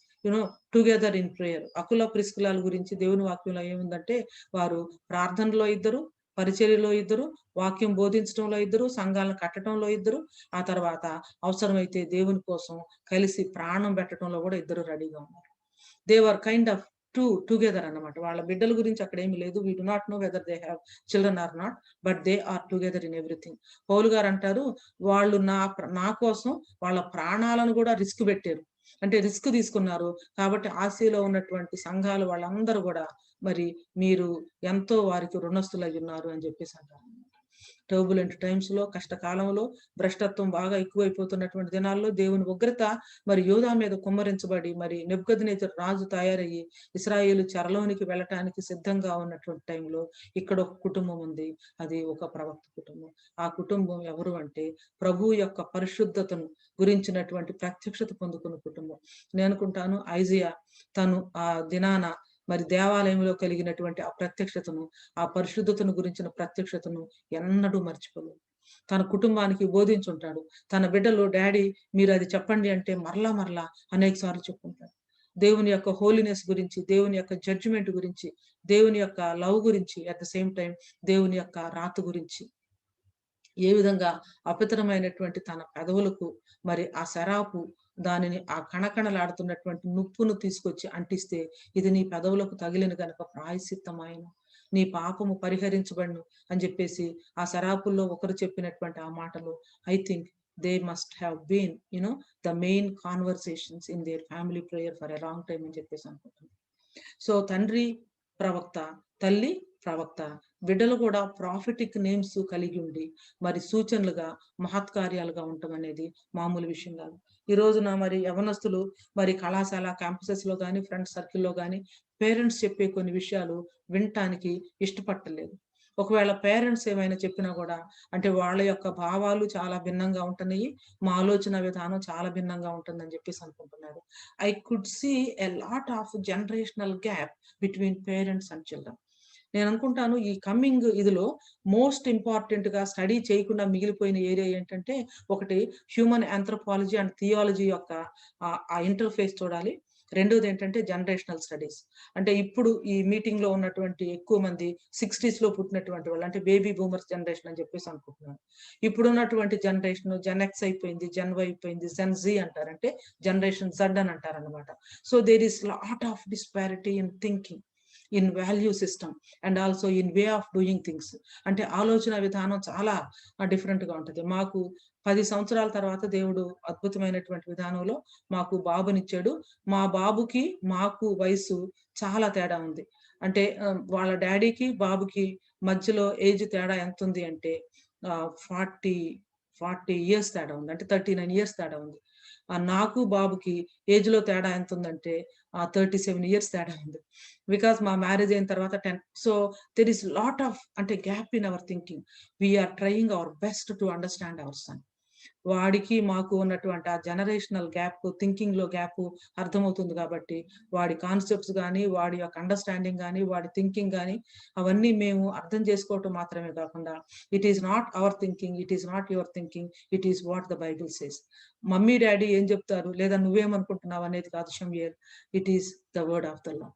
together in prayer. అకుల ప్రిస్కిలాల గురించి దేవుని వాక్యంలో ఏముందంటే వారు ప్రార్థనలో ఇద్దరు, పరిచర్యలో ఇద్దరు, వాక్యం బోధించడంలో ఇద్దరు, సంఘాలను కట్టడంలో ఇద్దరు, ఆ తర్వాత అవసరమైతే దేవుని కోసం కలిసి ప్రాణం పెట్టడంలో కూడా ఇద్దరు రెడీగా ఉన్నారు. They were kind of together అన్నమాట. వాళ్ళ బిడ్డల గురించి అక్కడ ఏమి లేదు. We do not know whether they have children or not, but they are together in everything. పౌలు గారు అంటారు, వాళ్ళు నా కోసం వాళ్ళ ప్రాణాలను కూడా రిస్క్ పెట్టారు. అంటే రిస్క్ తీసుకున్నారు. కాబట్టి ఆసియాలో ఉన్నటువంటి సంఘాలు వాళ్ళందరూ కూడా మరి మీరు ఎంతో వారికి రుణస్తులై ఉన్నారు అని చెప్పేసి అంటారు. టర్బులెంట్ టైమ్స్ లో, కష్టకాలంలో, భ్రష్టత్వం బాగా ఎక్కువైపోతున్నటువంటి దినాల్లో దేవుని ఉగ్రత మరి యూదా మీద కుమ్మరించబడి మరి నెబుకద్నెజరు రాజు తయారయ్యి ఇశ్రాయేలు చెరలోనికి వెళ్ళటానికి సిద్ధంగా ఉన్నటువంటి టైంలో ఇక్కడ ఒక కుటుంబం ఉంది. అది ఒక ప్రవక్త కుటుంబం. ఆ కుటుంబం ఎవరు అంటే ప్రభు యొక్క పరిశుద్ధతను గురించినటువంటి ప్రత్యక్షత పొందుకున్న కుటుంబం. నేను అనుకుంటాను ఐజియా తను ఆ దినాన మరి దేవాలయంలో కలిగినటువంటి ఆ ప్రత్యక్షతను, ఆ పరిశుద్ధతను గురించిన ప్రత్యక్షతను ఎన్నడూ మర్చిపోలేదు. తన కుటుంబానికి బోధించుంటాడు. తన బిడ్డలు డాడీ మీరు అది చెప్పండి అంటే మరలా అనేక సార్లు చెప్పుకుంటాడు. దేవుని యొక్క హోలీనెస్ గురించి, దేవుని యొక్క జడ్జిమెంట్ గురించి, దేవుని యొక్క లవ్ గురించి, అట్ ద సేమ్ టైం దేవుని యొక్క రాత గురించి. ఏ విధంగా అపవిత్రమైనటువంటి తన పెదవులకు మరి ఆ శరాపు దానిని ఆ కణకణలాడుతున్నటువంటి నుప్పును తీసుకొచ్చి అంటిస్తే ఇది నీ పెదవులకు తగిలిన గనక ప్రాయశ్చిత్తమైన నీ పాపము పరిహరించబడును అని చెప్పేసి ఆ శరాపుల్లో ఒకరు చెప్పినటువంటి ఆ మాటలు I think they must have been the main conversations in their family prayer for a long time అని చెప్పేసి అనుకుంటున్నాను. సో తండ్రి ప్రవక్త, తల్లి ప్రవక్త, బిడ్డలు కూడా ప్రాఫిటిక్ నేమ్స్ కలిగి ఉండి మరి సూచనలుగా మహత్కార్యాలుగా ఉండటం అనేది మామూలు విషయం కాదు. ఈ రోజున మరి యవనస్తులు మరి కళాశాల క్యాంపసెస్ లో కానీ ఫ్రెండ్ సర్కిల్లో కానీ పేరెంట్స్ చెప్పే కొన్ని విషయాలు వినటానికి ఇష్టపడలేదు. ఒకవేళ పేరెంట్స్ ఏమైనా చెప్పినా కూడా అంటే వాళ్ళ యొక్క భావాలు చాలా భిన్నంగా ఉంటున్నాయి, మా ఆలోచన విధానం చాలా భిన్నంగా ఉంటుందని చెప్పేసి అనుకుంటున్నారు. I could see a lot of generational gap between parents and children. నేను అనుకుంటాను ఈ కమింగ్ ఇదిలో మోస్ట్ ఇంపార్టెంట్ గా స్టడీ చేయకుండా మిగిలిపోయిన ఏరియా ఏంటంటే ఒకటి హ్యూమన్ ఆంథ్రోపాలజీ అండ్ థియాలజీ యొక్క ఆ ఇంటర్ఫేస్ చూడాలి. రెండోది ఏంటంటే జనరేషనల్ స్టడీస్. అంటే ఇప్పుడు ఈ మీటింగ్ లో ఉన్నటువంటి ఎక్కువ మంది 60s లో పుట్టినటువంటి వాళ్ళు అంటే బేబీ బూమర్స్ జనరేషన్ అని చెప్పేసి అనుకుంటున్నారు. ఇప్పుడు ఉన్నటువంటి జనరేషన్ జెన్ ఎక్స్ అయిపోయింది, జెన్ వై అయిపోయింది, జెన్ జీ అంటారంటే జనరేషన్ జెడ్ అని అంటారు అనమాట. So there is lot of disparity in thinking, in value system and also in way of doing things. అంటే ఆలోచన విధానం చాలా డిఫరెంట్ గా ఉంటుంది. మాకు 10 సంవత్సరాల తర్వాత దేవుడు అద్భుతమైనటువంటి విధానంలో మాకు బాబునిచ్చాడు. మా బాబుకి మాకు వయసు చాలా తేడా ఉంది. అంటే వాళ్ళ డాడీకి బాబుకి మధ్యలో ఏజ్ తేడా ఎంత ఉంది అంటే 40 ఇయర్స్ తేడా ఉంది. అంటే 39 ఇయర్స్ తేడా ఉంది. నాకు బాబుకి ఏజ్ లో తేడా ఎంత ఉందంటే 37 ఇయర్స్ తేడా ఉంది. బికాస్ మా మ్యారేజ్ అయిన తర్వాత 10. So there is lot of అంటే gap in our thinking. We are trying our best to understand our son. వాడికి మాకు ఉన్నటువంటి ఆ జనరేషనల్ గ్యాప్, థింకింగ్ లో గ్యాప్ అర్థమవుతుంది. కాబట్టి వాడి కాన్సెప్ట్స్ కానీ, వాడి యొక్క అండర్స్టాండింగ్ కానీ, వాడి థింకింగ్ కానీ అవన్నీ మేము అర్థం చేసుకోవటం మాత్రమే కాకుండా it is not our thinking, it is not your thinking, it is what the Bible says. Mummy daddy ఏం చెప్తారు లేదా నువ్వేమనుకుంటున్నావు అనేది కాదు షమ్యేల్, it is the word of the law.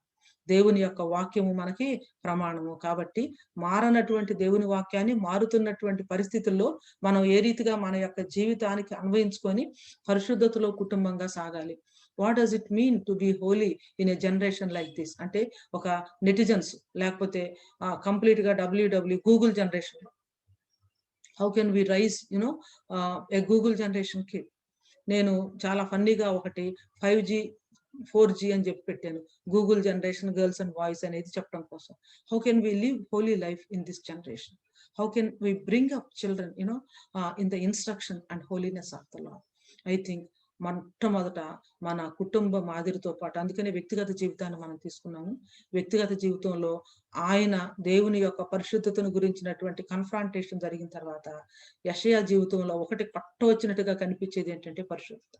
దేవుని యొక్క వాక్యము మనకి ప్రమాణము. కాబట్టి మారనటువంటి దేవుని వాక్యాన్ని మారుతున్నటువంటి పరిస్థితుల్లో మనం ఏ రీతిగా మన యొక్క జీవితానికి అన్వయించుకొని పరిశుద్ధతలో కుటుంబంగా సాగాలి. What does it mean to be holy in a generation like this? అంటే ఒక నెటిజన్స్ లేకపోతే కంప్లీట్ గా Google generation. How can we raise a Google generation kid? నేను చాలా ఫన్నీగా ఒకటి 5G 4G అని చెప్పి పెట్టాను, Google generation girls and boys అనేది చెప్పడం కోసం. How can we live holy life in this generation? How can we bring up children in the instruction and holiness of the lord? I think మొట్టమొదట మన కుటుంబ మాదిరితో పాటు, అందుకనే వ్యక్తిగత జీవితాన్ని మనం తీసుకున్నాము. వ్యక్తిగత జీవితంలో ఆయన దేవుని యొక్క పరిశుద్ధతను గురించినటువంటి కన్ఫ్రాంటేషన్ జరిగిన తర్వాత యెషయా జీవితంలో ఒకటి పట్ట వచ్చినట్టుగా కనిపించేది ఏంటంటే పరిశుద్ధత.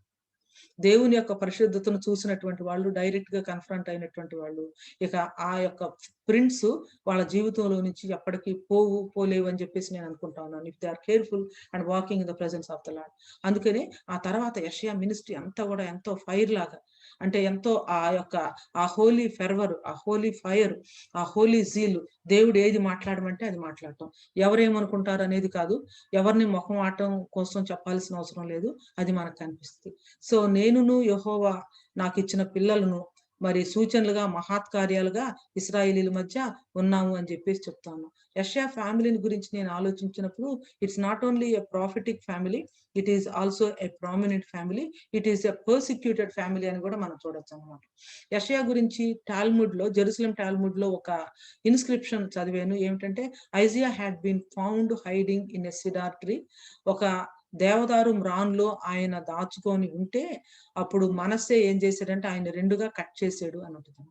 దేవుని యొక్క పరిశుద్ధతను చూసినటువంటి వాళ్ళు, డైరెక్ట్ గా కన్ఫ్రంట్ అయినటువంటి వాళ్ళు, ఇక ఆ యొక్క ప్రింట్స్ వాళ్ళ జీవితంలో నుంచి ఎప్పటికీ పోలేవు అని చెప్పేసి నేను అనుకుంటా ఉన్నాను. If they are careful and walking in the presence of the Lord. అందుకనే ఆ తర్వాత యెషయా మినిస్ట్రీ అంతా కూడా ఎంతో ఫైర్ లాగా, అంటే ఎంతో ఆ హోలీ ఫెర్వర్, ఆ హోలీ ఫైర్, ఆ హోలీ జీల్, దేవుడు ఏది మాట్లాడమంటే అది మాట్లాడటం. ఎవరేమనుకుంటారు అనేది కాదు, ఎవరిని ముఖం ఆటం కోసం చెప్పాల్సిన అవసరం లేదు, అది మనకు కనిపిస్తుంది. సో నేనును యెహోవా నాకు ఇచ్చిన పిల్లలను మరి సూచనలుగా, మహత్కార్యాలుగా ఇశ్రాయేలీల మధ్య ఉన్నాము అని చెప్పేసి చెప్తాను. యెషయా ఫ్యామిలీని గురించి నేను ఆలోచించినప్పుడు, it's not only a prophetic family, it is also a prominent family, it is a persecuted family అని కూడా మనం చూడొచ్చు అనమాట. యెషయా గురించి టాల్ముడ్ లో, జెరూసలేం టాల్ముడ్ లో ఒక ఇన్స్క్రిప్షన్ చదివాను. ఏమిటంటే, Isaiah had been found hiding in a cedar tree. ఒక దేవదారు మ్రాన్లో ఆయన దాచుకొని ఉంటే అప్పుడు మనస్సే ఏం చేశాడంటే ఆయన రెండుగా కట్ చేసాడు అని ఉంటుంది.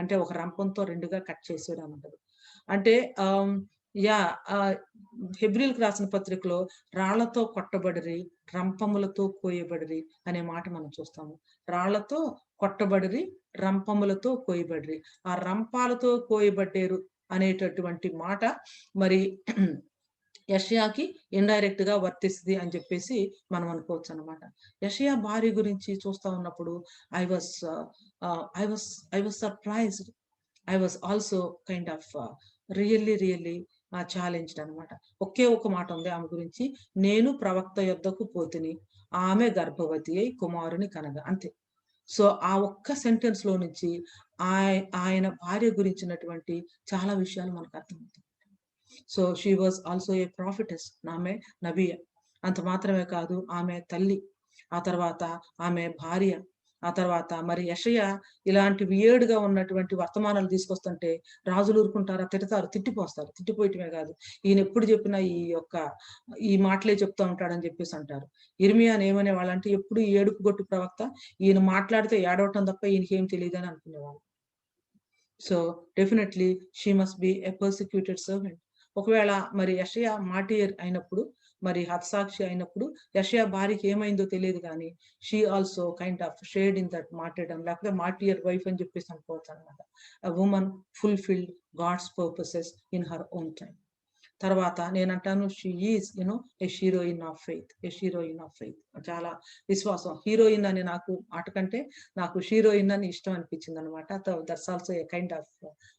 అంటే ఒక రంపంతో రెండుగా కట్ చేసాడు అని ఉంటుంది. అంటే హెబ్రీలకు రాసిన పత్రికలో రాళ్లతో కొట్టబడిరి, రంపములతో కోయబడిరి అనే మాట మనం చూస్తాము. రాళ్లతో కొట్టబడిరి, రంపములతో కోయబడిరి. ఆ రంపాలతో కోయబడ్డారు అనేటటువంటి మాట మరి యెషయాకి ఇండైరెక్ట్ గా వర్తిస్తుంది అని చెప్పేసి మనం అనుకోవచ్చు అనమాట. యెషయా భార్య గురించి చూస్తా ఉన్నప్పుడు I was surprised, I was also kind of really challenged అనమాట. ఒకే ఒక మాట ఉంది ఆమె గురించి, నేను ప్రవక్త యొద్దకు పోతిని, ఆమె గర్భవతి అయి కుమారుని కనగా, అంతే. సో ఆ ఒక్క సెంటెన్స్ లో నుంచి ఆయన భార్య గురించినటువంటి చాలా విషయాలు మనకు అర్థమవుతాయి. So she was also a ప్రాఫిటెస్, ఆమె నబియ. అంత మాత్రమే కాదు, ఆమె తల్లి, ఆ తర్వాత ఆమె భార్య, ఆ తర్వాత మరి యెషయా ఇలాంటి వియర్డ్ గా ఉన్నటువంటి వర్తమానాలు తీసుకొస్తుంటే రాజులు ఊరుకుంటారా? తిడతారు, తిట్టిపోస్తారు. తిట్టిపోయటమే కాదు, ఈయన ఎప్పుడు చెప్పినా ఈ మాటలే చెప్తా ఉంటాడని చెప్పేసి అంటారు. ఇర్మియాని ఏమనే వాళ్ళంటే, ఎప్పుడు ఈ ఏడుపు గొట్టు ప్రవక్త, ఈయన మాట్లాడితే ఏడవటం తప్ప ఈయనకి ఏం తెలియదు అని అనుకునేవాళ్ళు. So definitely she must be a persecuted servant. ఒకవేళ మరి యెషయా మార్టియర్ అయినప్పుడు, మరి హతసాక్షి అయినప్పుడు యెషయా భార్యకి ఏమైందో తెలియదు కానీ she also kind of shared in that martyrdom, లేకపోతే మార్టియర్ వైఫ్ అని చెప్పేసి అనుకోవచ్చు అనమాట. A woman fulfilled God's purposes in her own time. తర్వాత నేనంటాను, she is a heroine of faith, a heroine of faith. చాలా విశ్వాసం. హీరోయిన్ అని నాకు మాట కంటే నాకు హీరోయిన్ అని ఇష్టం అనిపించింది అనమాట. That's also a kind of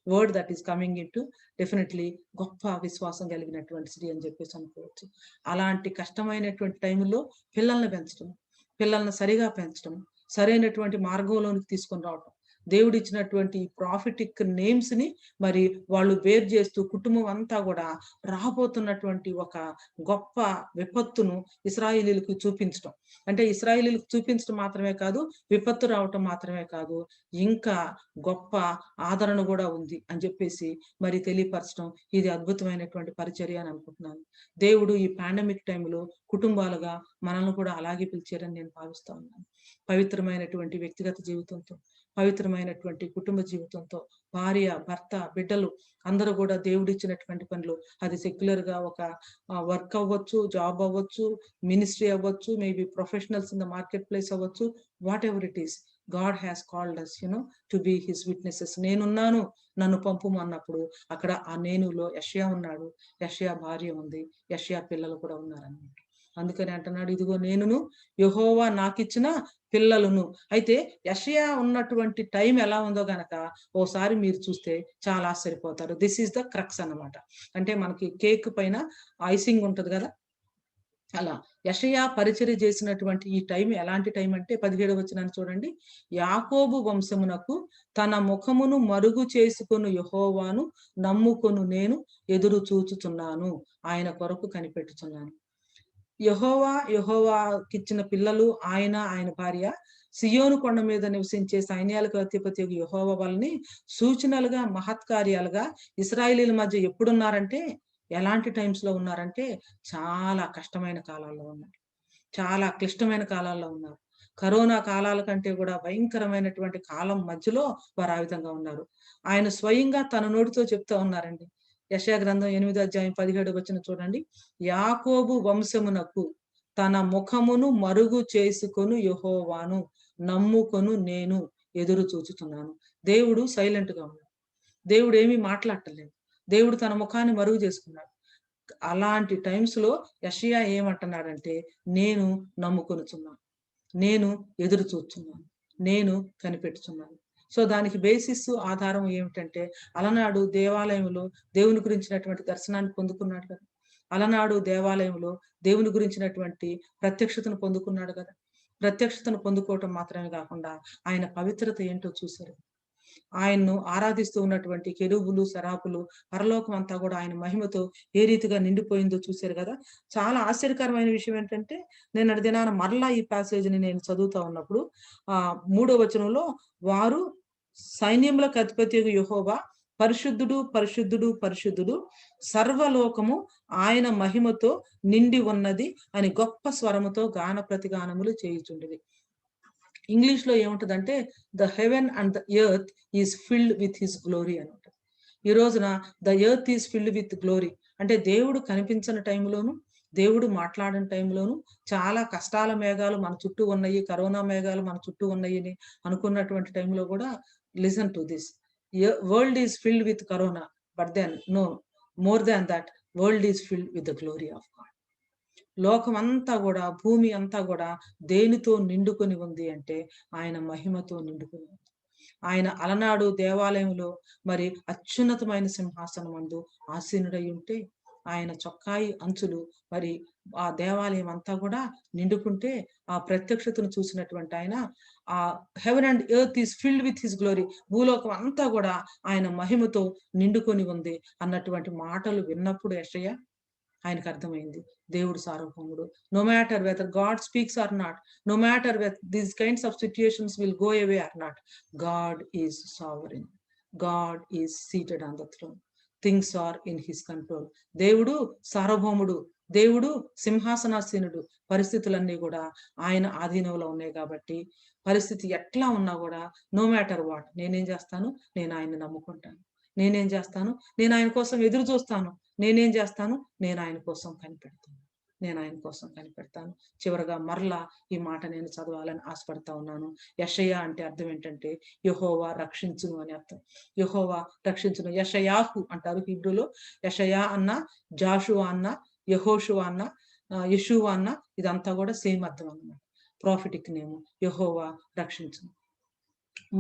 word that is coming in to definitely గొప్ప విశ్వాసం కలిగినటువంటి స్త్రీ అని చెప్పేసి అనుకోవచ్చు. అలాంటి కష్టమైనటువంటి టైంలో పిల్లల్ని పెంచడం, పిల్లల్ని సరిగా పెంచడం, సరైనటువంటి మార్గంలోనికి తీసుకొని రావటం, దేవుడు ఇచ్చినటువంటి ప్రాఫిటిక్ నేమ్స్ ని మరి వాళ్ళు వేరు చేస్తూ కుటుంబం అంతా కూడా రాబోతున్నటువంటి ఒక గొప్ప విపత్తును ఇశ్రాయేలీలకు చూపించడం. అంటే ఇశ్రాయేలీలకు చూపించడం మాత్రమే కాదు, విపత్తు రావటం మాత్రమే కాదు, ఇంకా గొప్ప ఆదరణ కూడా ఉంది అని చెప్పేసి మరి తెలియపరచడం, ఇది అద్భుతమైనటువంటి పరిచర్య అని అనుకుంటున్నాను. దేవుడు ఈ పాండమిక్ టైంలో కుటుంబాలుగా మనల్ని కూడా అలాగే పిలిచారని నేను భావిస్తా ఉన్నాను. పవిత్రమైనటువంటి వ్యక్తిగత జీవితంతో, పవిత్రమైనటువంటి కుటుంబ జీవితంతో, భార్య, భర్త, బిడ్డలు అందరూ కూడా దేవుడిచ్చినటువంటి పనులు, అది సెక్యులర్ గా ఒక వర్క్ అవ్వచ్చు, జాబ్ అవ్వచ్చు, మినిస్ట్రీ అవ్వచ్చు, maybe professionals in the market place అవ్వచ్చు, whatever it is, God has called us to be his witnesses. నేనున్నాను, నన్ను పంపుము అన్నప్పుడు అక్కడ ఆ నేనులో యెషయా ఉన్నాడు, యెషయా భార్య ఉంది, యెషయా పిల్లలు కూడా ఉన్నారన్నమాట. అందుకని అంటున్నాడు, ఇదిగో నేనును యెహోవా నాకిచ్చిన పిల్లలను. అయితే యెషయా ఉన్నటువంటి టైం ఎలా ఉందో గనక ఓసారి మీరు చూస్తే చాలా ఆశ్చర్యపోతారు. దిస్ ఈస్ ద క్రక్స్ అన్నమాట. అంటే మనకి కేక్ పైన ఐసింగ్ ఉంటది కదా, అలా యెషయా పరిచర్య చేసినటువంటి ఈ టైం ఎలాంటి టైం అంటే 17వ వచనాన్ని చూడండి. యాకోబు వంశమునకు తన ముఖమును మరుగు చేసుకొను యెహోవాను నమ్ముకొను నేను ఎదురు చూచుచున్నాను, ఆయన కొరకు కనిపెట్టుచున్నాను. యెహోవాకిచ్చిన పిల్లలు ఆయన భార్య, సియోను కొండ మీద నివసించే సైన్యాలకు అధిపతి యెహోవా వాళ్ళని సూచనలుగా, మహత్కార్యాలుగా ఇశ్రాయేలీల మధ్య ఎప్పుడున్నారంటే, ఎలాంటి టైమ్స్ లో ఉన్నారంటే, చాలా కష్టమైన కాలాల్లో ఉన్నారు, చాలా క్లిష్టమైన కాలాల్లో ఉన్నారు. కరోనా కాలాల కంటే కూడా భయంకరమైనటువంటి కాలం మధ్యలో వారు ఆ విధంగా ఉన్నారు. ఆయన స్వయంగా తన నోటితో చెప్తా ఉన్నారండి. యెషయా గ్రంథం 8వ అధ్యాయం 17వ వచనం చూడండి. యాకోబు వంశమునకు తన ముఖమును మరుగు చేసుకొను యెహోవాను నమ్ముకొను నేను ఎదురు చూచుతున్నాను. దేవుడు సైలెంట్ గా ఉన్నాడు. దేవుడు ఏమీ మాట్లాడలేదు. దేవుడు తన ముఖాన్ని మరుగు చేసుకున్నాడు. అలాంటి టైమ్స్ లో యెషయా ఏమంటున్నాడంటే, నేను నమ్ముకొనుచున్నాను, నేను ఎదురు చూస్తున్నాను, నేను కనిపెట్టుచున్నాను. సో దానికి బేసిస్ ఆధారం ఏమిటంటే, అలనాడు దేవాలయంలో దేవుని గురించినటువంటి దర్శనాన్ని పొందుకున్నాడు కదా. అలనాడు దేవాలయంలో దేవుని గురించినటువంటి ప్రత్యక్షతను పొందుకున్నాడు కదా. ప్రత్యక్షతను పొందుకోవటం మాత్రమే కాకుండా ఆయన పవిత్రత ఏంటో చూశారు. ఆయన్ను ఆరాధిస్తూ ఉన్నటువంటి కెరూబులు, సెరాపులు, పరలోకం అంతా కూడా ఆయన మహిమతో ఏ రీతిగా నిండిపోయిందో చూశారు కదా. చాలా ఆశ్చర్యకరమైన విషయం ఏంటంటే, నేను దినాన మరలా ఈ ప్యాసేజ్ని నేను చదువుతా ఉన్నప్పుడు 3వ వచనంలో, వారు సైన్యములకు అధిపతియగు యెహోవా పరిశుద్ధుడు పరిశుద్ధుడు పరిశుద్ధుడు, సర్వలోకము ఆయన మహిమతో నిండి ఉన్నది అని గొప్ప స్వరముతో గాన ప్రతిగానములు చేయుచుండేది. ఇంగ్లీష్ లో ఏముంటదంటే, the heaven and the earth is filled with his glory అని ఉంటుంది. ఈ రోజున the earth is filled with glory అంటే, దేవుడు కనిపించని టైంలోను, దేవుడు మాట్లాడిన టైంలోను, చాలా కష్టాల మేఘాలు మన చుట్టూ ఉన్నాయి, కరోనా మేఘాలు మన చుట్టూ ఉన్నాయి అని అనుకున్నటువంటి టైంలో కూడా, listen to this, world is filled with corona, but then no, more than that, world is filled with the glory of God. లోకం అంతా కూడా, భూమి అంతా కూడా దేనితో నిండుకొని ఉంది అంటే, ఆయన మహిమతో నిండుకొని ఉంది. ఆయన అలనాడు దేవాలయంలో మరి అత్యున్నతమైన సింహాసనం అందు ఆసీనుడై ఉంటే, ఆయన చొక్కాయి అంచులు మరి ఆ దేవాలయం అంతా కూడా నిండుకుంటే, ఆ ప్రత్యక్షతను చూసినటువంటి ఆయన, ఆ heaven and earth is filled with his glory, భూలోకం అంతా కూడా ఆయన మహిమతో నిండుకొని ఉంది అన్నటువంటి మాటలు విన్నప్పుడు యెషయా ఆయనకు అర్థమైంది, దేవుడు సార్వభౌముడు. No matter whether God speaks or not, no matter whether these kinds of situations will go away or not, God is sovereign, God is seated on the throne, things are in his control. దేవుడు సార్వభౌముడు, దేవుడు సింహాసనాసీనుడు. పరిస్థితులన్నీ కూడా ఆయన ఆధీనంలో ఉన్నాయి కాబట్టి, పరిస్థితి ఎట్లా ఉన్నా కూడా, నో మ్యాటర్ వాట్, నేనేం చేస్తాను, నేను ఆయన్ని నమ్ముకుంటాను. నేనేం చేస్తాను, నేను ఆయన కోసం ఎదురు చూస్తాను. నేనేం చేస్తాను, నేను ఆయన కోసం కనిపెడతాను, నేను ఆయన కోసం కనిపెడతాను. చివరగా మరలా ఈ మాట నేను చదవాలని ఆశపడతా ఉన్నాను. యెషయా అంటే అర్థం ఏంటంటే, యెహోవా రక్షించును అని అర్థం. యెహోవా రక్షించును. యెషయాహు అంటారు హీబ్రూలో. యెషయా అన్న, జాషువా అన్న, యెహోషువా అన్న, యెషూవా అన్న, ఇదంతా కూడా సేమ్ అర్థం అన్నమాట. ప్రాఫిటిక్ నేమ్ యెహోవా రక్షించును.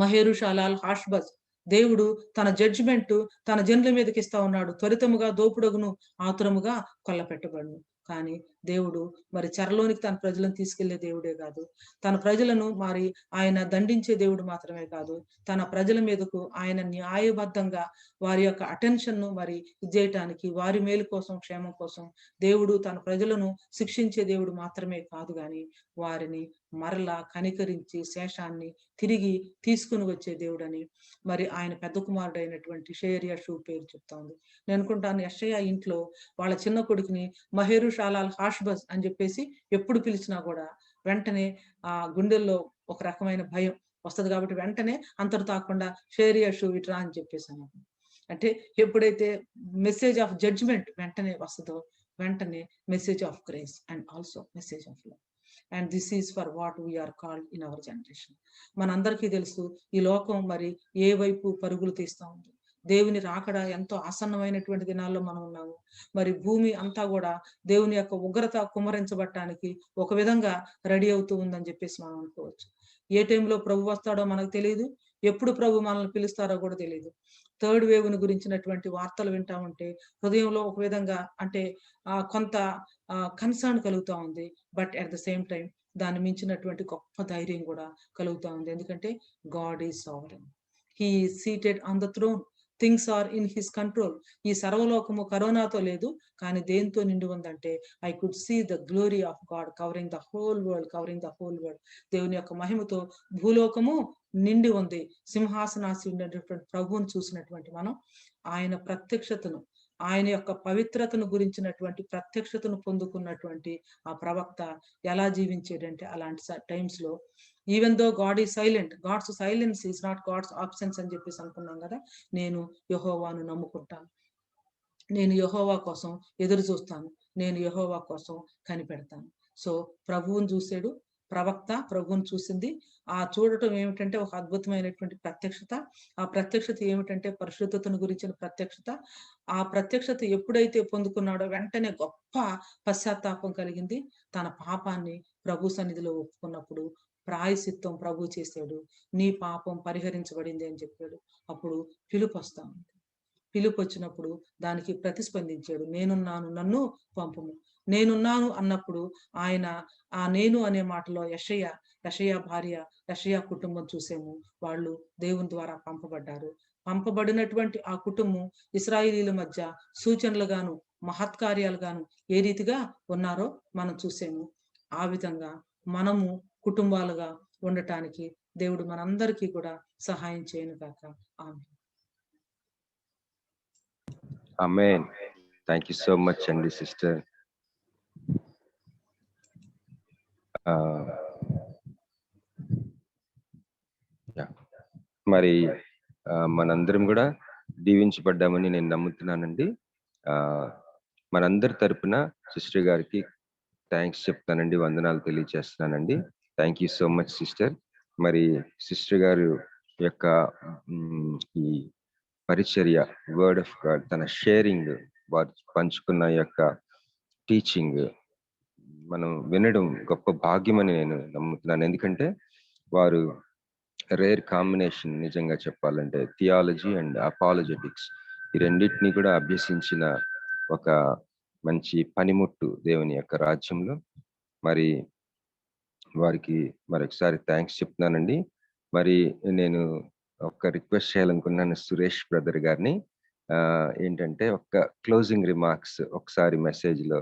మహేరుషాలాల్ హాష్బజ్, దేవుడు తన జడ్జిమెంట్ తన జనుల మీదకి ఇస్తా ఉన్నాడు. త్వరితముగా దోపుడగును, ఆతురముగా కొల్లపెట్టబడును. కానీ దేవుడు మరి చెరలోనికి తన ప్రజలను తీసుకెళ్లే దేవుడే కాదు, తన ప్రజలను మరి ఆయన దండించే దేవుడు మాత్రమే కాదు, తన ప్రజల మీదకు ఆయన న్యాయబద్ధంగా వారి యొక్క అటెన్షన్ ను మరి ఇచ్చేయటానికి, వారి మేలు కోసం, క్షేమం కోసం దేవుడు తన ప్రజలను శిక్షించే దేవుడు మాత్రమే కాదు, గాని వారిని మరలా కనికరించి శేషాన్ని తిరిగి తీసుకుని వచ్చే దేవుడని మరి ఆయన పెద్ద కుమారుడైనటువంటి షేర్యాషు పేరు చెప్తా ఉంది. నేను అనుకుంటాను, యెషయా ఇంట్లో వాళ్ళ చిన్న కొడుకుని మహేరుషాలాల్ హాష్బజ్ అని చెప్పేసి ఎప్పుడు పిలిచినా కూడా వెంటనే ఆ గుండెల్లో ఒక రకమైన భయం వస్తుంది. కాబట్టి వెంటనే అంతరు తాకుండా షేర్యాషు ఇట్రా అని చెప్పేసాను. అంటే ఎప్పుడైతే మెసేజ్ ఆఫ్ జడ్జిమెంట్ వెంటనే వస్తుందో, వెంటనే message of grace and also message of love. And this is for what we're called in our generation. మనందరికీ తెలుసు, ఈ లోకం మరి ఏ వైపు పరుగులు తీస్తా ఉంది. దేవుని రాకడ ఎంతో ఆసన్నమైనటువంటి దినాల్లో మనం ఉన్నాము. మరి భూమి అంతా కూడా దేవుని యొక్క ఉగ్రత కుమ్మరించబట్టడానికి ఒక విధంగా రెడీ అవుతూ ఉందని చెప్పేసి మనం అనుకోవచ్చు. ఏ టైంలో ప్రభు వస్తాడో మనకు తెలియదు, ఎప్పుడు ప్రభు మనల్ని పిలుస్తారో కూడా తెలియదు. థర్డ్ వేవ్ ని గురించినటువంటి వార్తలు వింటా ఉంటే హృదయంలో ఒక విధంగా అంటే కొంత కన్సర్న్ కలుగుతా ఉంది. But at the same time దాన్ని మించినటువంటి గొప్ప ధైర్యం కూడా కలుగుతా ఉంది. ఎందుకంటే God is sovereign, he is seated on the throne, things are in his control. ఈ సర్వలోకము కరోనాతో లేదు, కానీ దేంతో నిండి ఉందంటే, I could see the glory of God covering the whole world, covering the whole world. దేవుని యొక్క మహిమతో భూలోకము నిండి ఉంది. సింహాసనాసీనుడైనటువంటి ప్రభువును చూసినటువంటి మనం ఆయన ప్రత్యక్షతను, ఆయన యొక్క పవిత్రతను గురించినటువంటి ప్రత్యక్షతను పొందుకున్నటువంటి ఆ ప్రవక్త ఎలా జీవించేటంటే, అలాంటి టైమ్స్ లో even though God is silent, God's silence is not God's absence అని చెప్పేసి అనుకున్నాం కదా. నేను యెహోవాను నమ్ముకుంటాను, నేను యెహోవా కోసం ఎదురు చూస్తాను, నేను యెహోవా కోసం కనిపెడతాను. సో ప్రభువుని చూసాడు, ప్రవక్త ప్రభువుని చూసింది. ఆ చూడటం ఏమిటంటే ఒక అద్భుతమైనటువంటి ప్రత్యక్షత. ఆ ప్రత్యక్షత ఏమిటంటే పరిశుద్ధతను గురించిన ప్రత్యక్షత. ఆ ప్రత్యక్షత ఎప్పుడైతే పొందుకున్నాడో వెంటనే గొప్ప పశ్చాత్తాపం కలిగింది. తన పాపాన్ని ప్రభు సన్నిధిలో ఒప్పుకున్నప్పుడు ప్రాయశ్చిత్తం ప్రభు చేశాడు. నీ పాపం పరిహరించబడింది అని చెప్పాడు. అప్పుడు పిలుపు వస్తా ఉంది. పిలుపు వచ్చినప్పుడు దానికి ప్రతిస్పందించాడు. నేనున్నాను, నన్ను పంపుము. నేనున్నాను అన్నప్పుడు ఆయన ఆ నేను అనే మాటలో యెషయా భార్య, యెషయా కుటుంబం చూసాము. వాళ్ళు దేవుని ద్వారా పంపబడ్డారు. పంపబడినటువంటి ఆ కుటుంబం ఇశ్రాయేలీల మధ్య సూచనలుగాను మహత్కార్యాలుగాను ఏ రీతిగా ఉన్నారో మనం చూసాము. ఆ విధంగా మనము కుటుంబాలుగా ఉండటానికి దేవుడు మనందరికీ కూడా సహాయం చేయను గాక. ఆమేన్. అమేన్. థ్యాంక్ యూ సో మచ్ అండి సిస్టర్. మరి మనందరం కూడా దీవించబడ్డామని నేను నమ్ముతున్నానండి. మనందరి తరపున సిస్టర్ గారికి థ్యాంక్స్ చెప్తానండి, వందనాలు తెలియజేస్తున్నానండి. Thank you so much sister. మరి సిస్టర్ గారు యొక్క ఈ పరిచర్య, వర్డ్ ఆఫ్ గాడ్, తన షేరింగ్, వారు పంచుకున్న యొక్క టీచింగ్ మనం వినడం గొప్ప భాగ్యమని నేను నమ్ముతున్నాను. ఎందుకంటే వారు రేర్ కాంబినేషన్, నిజంగా చెప్పాలంటే థియాలజీ అండ్ అపాలజెటిక్స్ ఈ రెండింటినీ కూడా అభ్యసించిన ఒక మంచి పనిముట్టు దేవుని యొక్క రాజ్యంలో. మరి వారికి మరొకసారి థ్యాంక్స్ చెప్తున్నానండి. మరి నేను ఒక రిక్వెస్ట్ చేయాలనుకున్నాను సురేష్ బ్రదర్ గారిని. ఏంటంటే ఒక క్లోజింగ్ రిమార్క్స్ ఒకసారి మెసేజ్ లో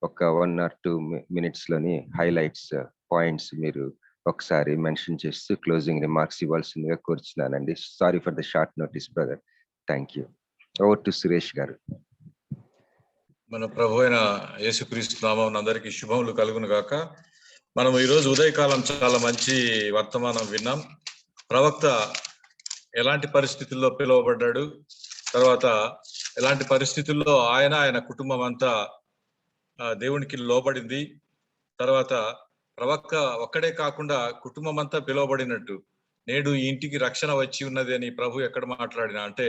ఒక 1 or 2 minutes లోని హైలైట్స్ పాయింట్స్ మీరు ఒకసారి మెన్షన్ చేస్తూ క్లోజింగ్ రిమార్క్స్ ఇవ్వాల్సిందిగా కోరుచున్నానండి. Sorry for the short notice brother. Thank you. Over to Suresh గారు. మన ప్రభు అయిన యేసుక్రీస్తు నామమున అందరికీ శుభములు కలుగును గాక. మనం ఈరోజు ఉదయకాలం చాలా మంచి వర్తమానం విన్నాం. ప్రవక్త ఎలాంటి పరిస్థితుల్లో పిలువబడ్డాడు, తర్వాత ఎలాంటి పరిస్థితుల్లో ఆయన కుటుంబం అంతా దేవునికి లోబడింది. తర్వాత ప్రవక్త ఒక్కడే కాకుండా కుటుంబం అంతా పిలువబడినట్టు నేడు ఈ ఇంటికి రక్షణ వచ్చి ఉన్నది అని ప్రభు ఎక్కడ మాట్లాడినా అంటే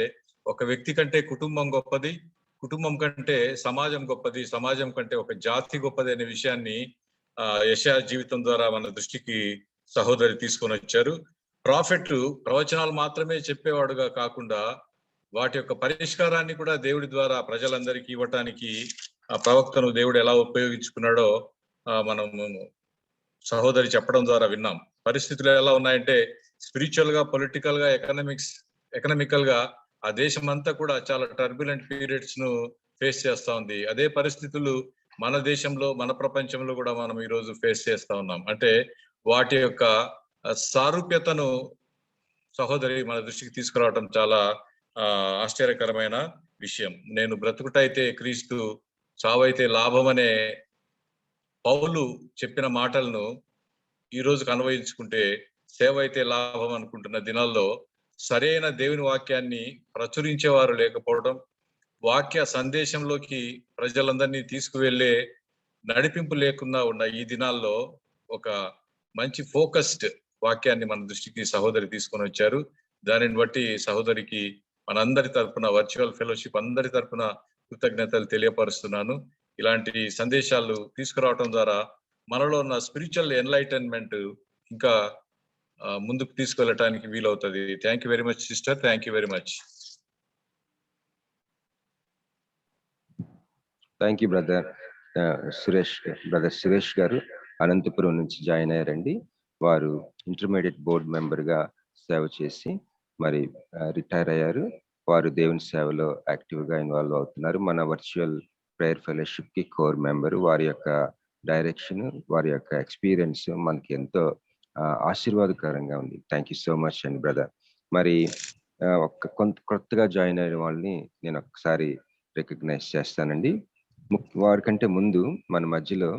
ఒక వ్యక్తి కంటే కుటుంబం గొప్పది, కుటుంబం కంటే సమాజం గొప్పది, సమాజం కంటే ఒక జాతి గొప్పది అనే విషయాన్ని యెషయా జీవితం ద్వారా మన దృష్టికి సహోదరి తీసుకొని వచ్చారు. ప్రాఫెట్ ప్రవచనాలు మాత్రమే చెప్పేవాడుగా కాకుండా వాటి యొక్క పరిష్కారాన్ని కూడా దేవుడి ద్వారా ప్రజలందరికీ ఇవ్వటానికి ఆ ప్రవక్తను దేవుడు ఎలా ఉపయోగించుకున్నాడో మనం సహోదరి చెప్పడం ద్వారా విన్నాం. పరిస్థితులు ఎలా ఉన్నాయంటే స్పిరిచువల్ గా, పొలిటికల్ గా, ఎకనామికల్ గా ఆ దేశం అంతా కూడా చాలా టర్బ్యులెంట్ పీరియడ్స్ ను ఫేస్ చేస్తా ఉంది. అదే పరిస్థితులు మన దేశంలో, మన ప్రపంచంలో కూడా మనం ఈ రోజు ఫేస్ చేస్తా ఉన్నాం. అంటే వాటి యొక్క సారూప్యతను సహోదరి మన దృష్టికి తీసుకురావడం చాలా ఆశ్చర్యకరమైన విషయం. నేను బ్రతుకుటైతే క్రీస్తు, చావైతే లాభం అనే పౌలు చెప్పిన మాటలను ఈ రోజుకు అన్వయించుకుంటే సేవ అయితే లాభం అనుకుంటున్న దినాల్లో సరైన దేవుని వాక్యాన్ని ప్రచురించేవారు లేకపోవడం, వాక్య సందేశంలోకి ప్రజలందరినీ తీసుకువెళ్లే నడిపింపు లేకుండా ఉన్న ఈ దినాల్లో ఒక మంచి ఫోకస్డ్ వాక్యాన్ని మన దృష్టికి సహోదరి తీసుకొని వచ్చారు. దానిని బట్టి సహోదరికి మనందరి తరపున, వర్చువల్ ఫెలోషిప్ అందరి తరపున కృతజ్ఞతలు తెలియపరుస్తున్నాను. ఇలాంటి సందేశాలు తీసుకురావడం ద్వారా మనలో ఉన్న స్పిరిచువల్ ఎన్లైటన్మెంట్ ఇంకా ముందుకు తీసుకెళ్ళటానికి వీలవుతుంది. Thank you very much sister. Thank you very much. Thank you brother Suresh గారు అనంతపురం నుంచి జాయిన్ అయ్యారండి. వారు ఇంటర్మీడియట్ బోర్డు మెంబర్ గా సేవ చేసి మరి రిటైర్ అయ్యారు. వారు దేవుని సేవలో యాక్టివ్ గా ఇన్వాల్వ్ అవుతున్నారు. మన వర్చువల్ ప్రేయర్ ఫెలోషిప్ కి కోర్ మెంబర్. వారి యొక్క డైరెక్షన్, వారి యొక్క ఎక్స్పీరియన్స్ మనకి ఎంతో ఆశీర్వాదకరంగా ఉంది. థ్యాంక్ యూ సో మచ్ అండి బ్రదర్. మరి కొత్తగా జాయిన్ అయిన వాళ్ళని నేను ఒకసారి రికగ్నైజ్ చేస్తానండి. వారికంటే ముందు మన మధ్యలో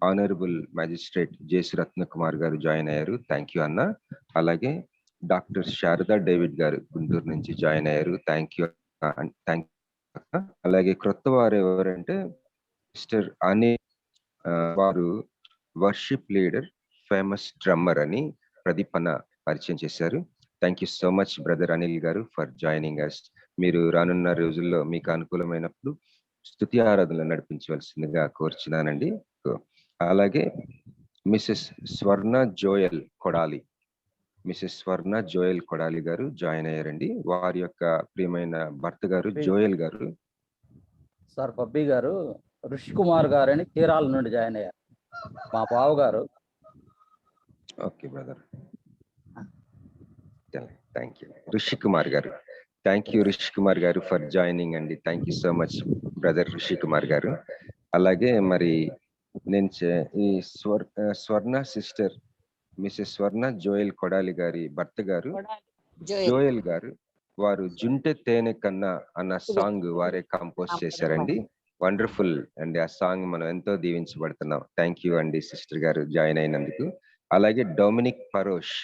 ఆనరబుల్ మ్యాజిస్ట్రేట్ జేసు రత్నకుమార్ గారు జాయిన్ అయ్యారు. థ్యాంక్ యూ అన్న. అలాగే డాక్టర్ శారదా డేవిడ్ గారు గుంటూరు నుంచి జాయిన్ అయ్యారు. Thank you. అలాగే క్రొత్త వారు ఎవరంటే మిస్టర్ అనిల్, వారు వర్షిప్ లీడర్, ఫేమస్ డ్రమ్మర్ అని ప్రదీప్ అన్న పరిచయం చేశారు. Thank you so much brother Anil గారు ఫర్ జాయినింగ్ అస్. మీరు రానున్న రోజుల్లో మీకు అనుకూలమైనప్పుడు స్తుతి ఆరాధనలు నడిపించవలసిందిగా కోరుచున్నానండి. అలాగే మిసెస్ స్వర్ణ జోయల్ కొడాలి, మిసెస్ స్వర్ణ జోయల్ కొడాలి గారు జాయిన్ అయ్యారండి. వారి యొక్క ప్రియమైన భర్త గారు జోయల్ గారు. సార్ పబ్బి గారు ఋషి కుమార్ గారు అని తీరాల నుండి జాయిన్ అయ్యారు, మా బావ గారు. ఓకే బ్రదర్, థ్యాంక్ యూ ఋషి కుమార్ గారు. థ్యాంక్ యూ ఋషి కుమార్ గారు ఫర్ జాయినింగ్ అండి. Thank you so much brother ఋషి కుమార్ గారు. అలాగే మరి నేను ఈ స్వర్ణ సిస్టర్ మిసెస్ స్వర్ణ జోయల్ కొడాలి గారి భర్త గారు జోయల్ గారు, వారు జుంటె తేనె కన్నా అన్న సాంగ్ వారే కంపోజ్ చేశారండి. వండర్ఫుల్ అండి, ఆ సాంగ్ మనం ఎంతో దీవించబడుతున్నాం. థ్యాంక్ యూ అండి సిస్టర్ గారు జాయిన్ అయినందుకు. అలాగే డొమినిక్ పరోష్